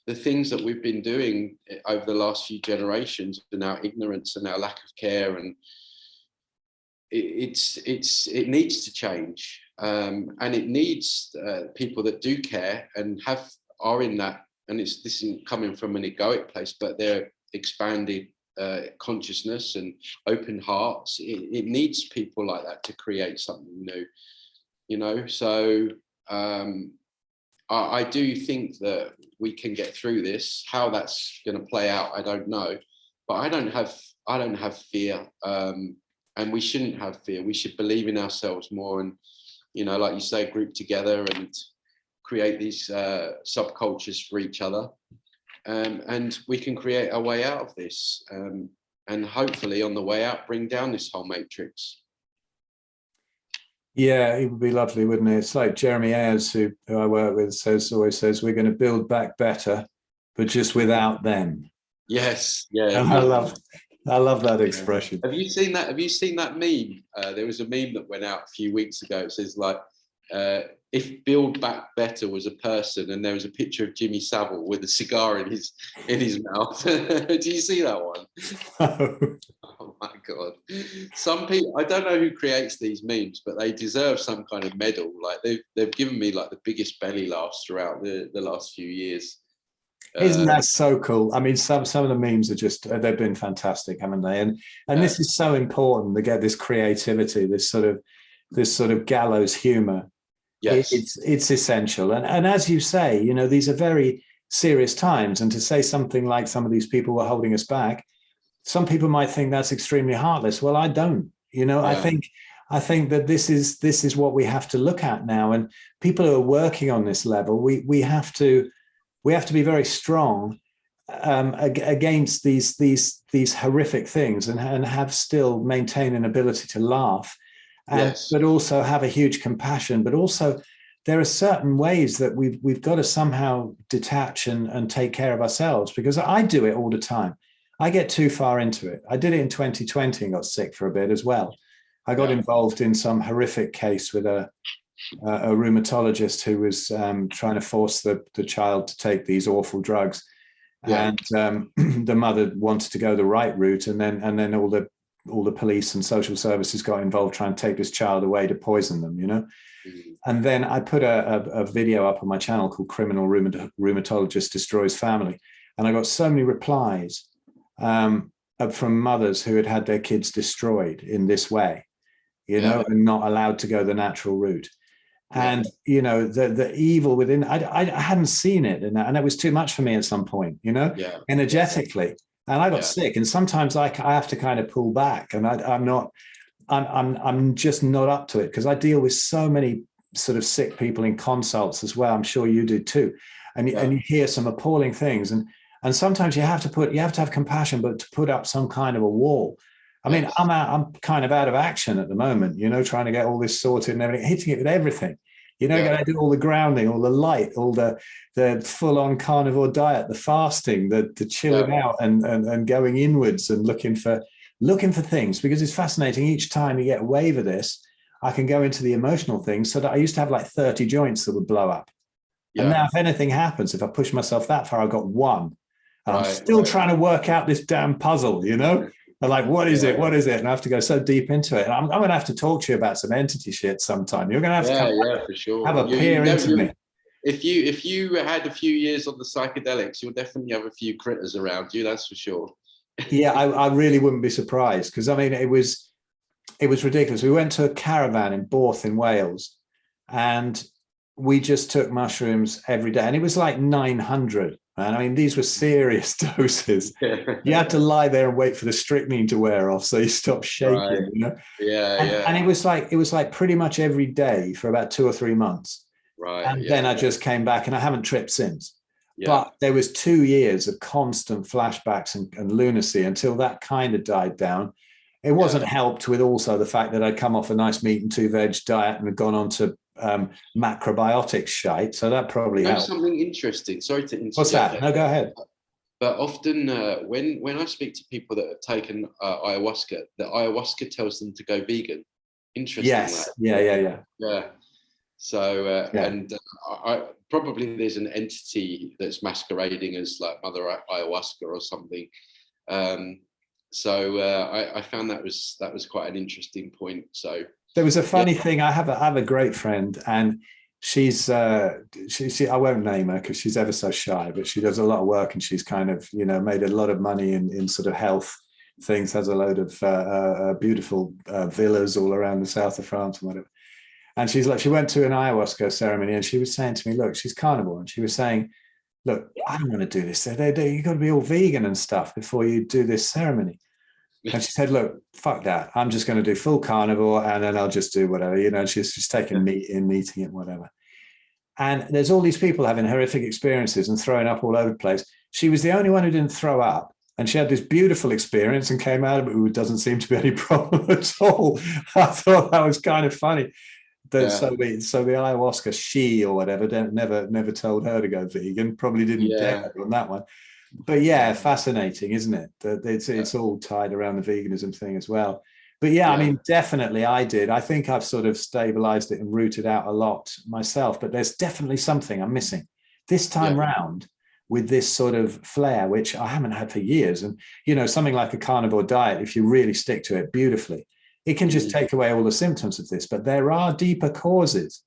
the things that we've been doing over the last few generations, and our ignorance and our lack of care, and it needs to change, and it needs people that do care and are in that, and this isn't coming from an egoic place, but they're expanded consciousness and open hearts. It needs people like that to create something new, you know. So I do think that we can get through this. How that's going to play out, I don't know, but I don't have fear, and we shouldn't have fear. We should believe in ourselves more, and, you know, like you say, group together and create these subcultures for each other. And we can create a way out of this, and hopefully on the way out, bring down this whole matrix. Yeah, it would be lovely, wouldn't it? It's like Jeremy Ayers, who I work with, always says, we're going to build back better, but just without them. Yes. Yeah. And I love that expression. Have you seen that? Have you seen that meme? There was a meme that went out a few weeks ago. It says, like, if Build Back Better was a person, and there was a picture of Jimmy Savile with a cigar in his mouth. Do you see that one? No. Oh my God. Some people, I don't know who creates these memes, but they deserve some kind of medal. Like they've given me like the biggest belly laughs throughout the last few years. Isn't that so cool? I mean, some of the memes are just, they've been fantastic, haven't they? And this is so important to get this creativity, this sort of gallows humor. Yes. It's essential. And as you say, you know, these are very serious times. And to say something like some of these people were holding us back, some people might think that's extremely heartless. Well, I don't. You know, yeah. I think that this is what we have to look at now. And people who are working on this level, we have to be very strong against these horrific things, and have still maintain an ability to laugh, yes. But also have a huge compassion. But also there are certain ways that we've got to somehow detach and take care of ourselves, because I do it all the time. I get too far into it. I did it in 2020 and got sick for a bit as well. I got involved in some horrific case with a rheumatologist who was trying to force the child to take these awful drugs. Yeah. And the mother wanted to go the right route, and then all the police and social services got involved trying to take this child away to poison them, you know. Mm-hmm. And then I put a video up on my channel called Criminal Rheumatologist Destroys Family, and I got so many replies from mothers who had their kids destroyed in this way, you know, and not allowed to go the natural route. And, you know, the evil within, I hadn't seen it, and it was too much for me at some point, you know, energetically. And I got sick, and sometimes I have to kind of pull back, and I'm just not up to it, because I deal with so many sort of sick people in consults as well. I'm sure you do too. And you hear some appalling things, and sometimes you have to have compassion, but to put up some kind of a wall. I mean, I'm kind of out of action at the moment, you know, trying to get all this sorted and everything, hitting it with everything. You know, got to do all the grounding, all the light, all the full-on carnivore diet, the fasting, the chilling out and going inwards and looking for things, because it's fascinating. Each time you get a wave of this, I can go into the emotional things. So that I used to have like 30 joints that would blow up. Yeah. And now if anything happens, if I push myself that far, I've got one. And I'm still trying to work out this damn puzzle, you know? And like, what is it? What is it? And I have to go so deep into it. And I'm going to have to talk to you about some entity shit sometime. You're going to have to for sure. Have a peer into me. If you had a few years on the psychedelics, you'll definitely have a few critters around you. That's for sure. Yeah, I really wouldn't be surprised, because I mean, it was ridiculous. We went to a caravan in Borth in Wales, and we just took mushrooms every day, and it was like 900. man. I mean, these were serious doses. You had to lie there and wait for the strychnine to wear off so you stopped shaking. Right. You know? Yeah, And it was like pretty much every day for about 2 or 3 months. Right. And then I just came back, and I haven't tripped since. Yeah. But there was 2 years of constant flashbacks and lunacy until that kind of died down. It wasn't helped with also the fact that I'd come off a nice meat and 2 veg diet and had gone on to macrobiotic shite. So that probably helped. Something interesting. Sorry to interrupt. What's that? No, go ahead. But often when I speak to people that have taken ayahuasca, the ayahuasca tells them to go vegan. Interesting. Yes. Yeah. So and I probably there's an entity that's masquerading as like Mother Ayahuasca or something. So I found that was quite an interesting point. So there was a funny thing. I have a great friend, and she's she I won't name her because she's ever so shy, but she does a lot of work, and she's kind of, you know, made a lot of money in sort of health things, has a load of beautiful villas all around the south of France and whatever. And she's like, she went to an ayahuasca ceremony, and she was saying to me, look, she's carnivore, and she was saying, look, I don't want to do this. You got to be all vegan and stuff before you do this ceremony. And she said, look, fuck that. I'm just going to do full carnivore, and then I'll just do whatever, you know. She's just taking meat in, eating it, whatever. And there's all these people having horrific experiences and throwing up all over the place. She was the only one who didn't throw up. And she had this beautiful experience and came out of it. It doesn't seem to be any problem at all. I thought that was kind of funny. So the ayahuasca she or whatever never told her to go vegan. Probably didn't dare on that one. But yeah, fascinating, isn't it? That it's all tied around the veganism thing as well. But yeah, I mean, definitely I did. I think I've sort of stabilized it and rooted out a lot myself. But there's definitely something I'm missing this time round with this sort of flair, which I haven't had for years. And you know, something like a carnivore diet, if you really stick to it beautifully, it can just take away all the symptoms of this. But there are deeper causes,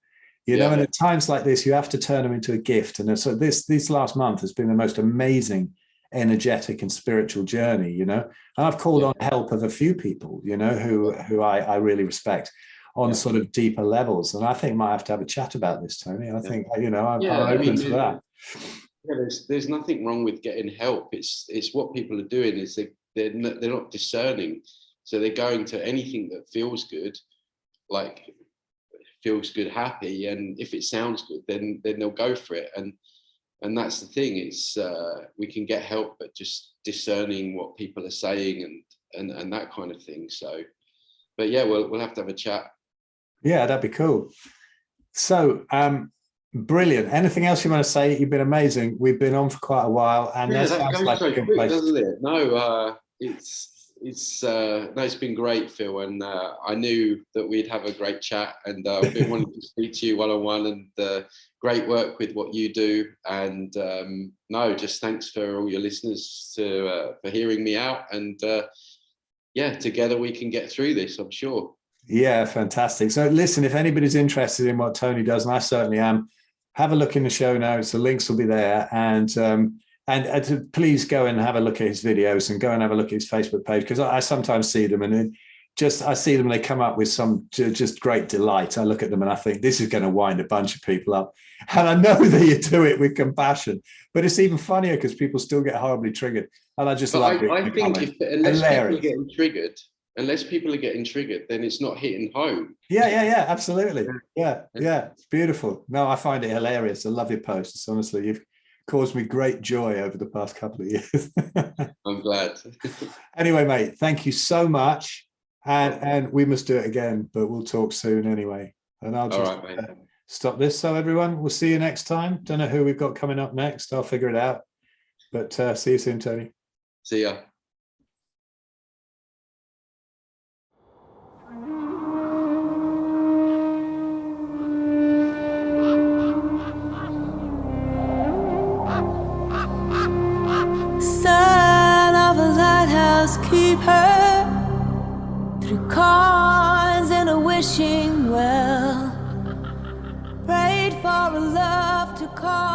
you know, and at times like this, you have to turn them into a gift. And so this last month has been the most amazing, energetic and spiritual journey, you know. And I've called on help of a few people, you know, who I really respect on sort of deeper levels. And I think might have to have a chat about this, Tony. I think, you know, I'm open to that. Yeah, there's nothing wrong with getting help. It's what people are doing is they're not discerning. So they're going to anything that feels good, like feels good, happy, and if it sounds good, then they'll go for it. And that's the thing. It's we can get help, but just discerning what people are saying and that kind of thing. So, but yeah, we'll have to have a chat. Yeah, that'd be cool. So, brilliant. Anything else you want to say? You've been amazing. We've been on for quite a while, and that sounds like a good place, doesn't it? No, it's been great, Phil, and I knew that we'd have a great chat, and I've been wanting to speak to you one-on-one, and great work with what you do, and just thanks for all your listeners for hearing me out, and together we can get through this, I'm sure. Yeah, fantastic. So listen, if anybody's interested in what Tony does, and I certainly am, have a look in the show notes, the links will be there, and please go and have a look at his videos and go and have a look at his Facebook page, because I sometimes see them and I see them and they come up with some just great delight. I look at them and I think this is going to wind a bunch of people up. And I know that you do it with compassion, but it's even funnier because people still get horribly triggered. And I just love it. I think unless people are getting triggered, then it's not hitting home. Yeah, absolutely. Yeah, it's beautiful. No, I find it hilarious. I love your posts. Honestly, you've caused me great joy over the past couple of years. I'm glad. Anyway, mate, thank you so much. And we must do it again, but we'll talk soon anyway. And I'll just stop this. So everyone, we'll see you next time. Don't know who we've got coming up next. I'll figure it out. But see you soon, Tony. See ya. Son of a lighthouse keeper, through corns and a wishing well, prayed for a love to call.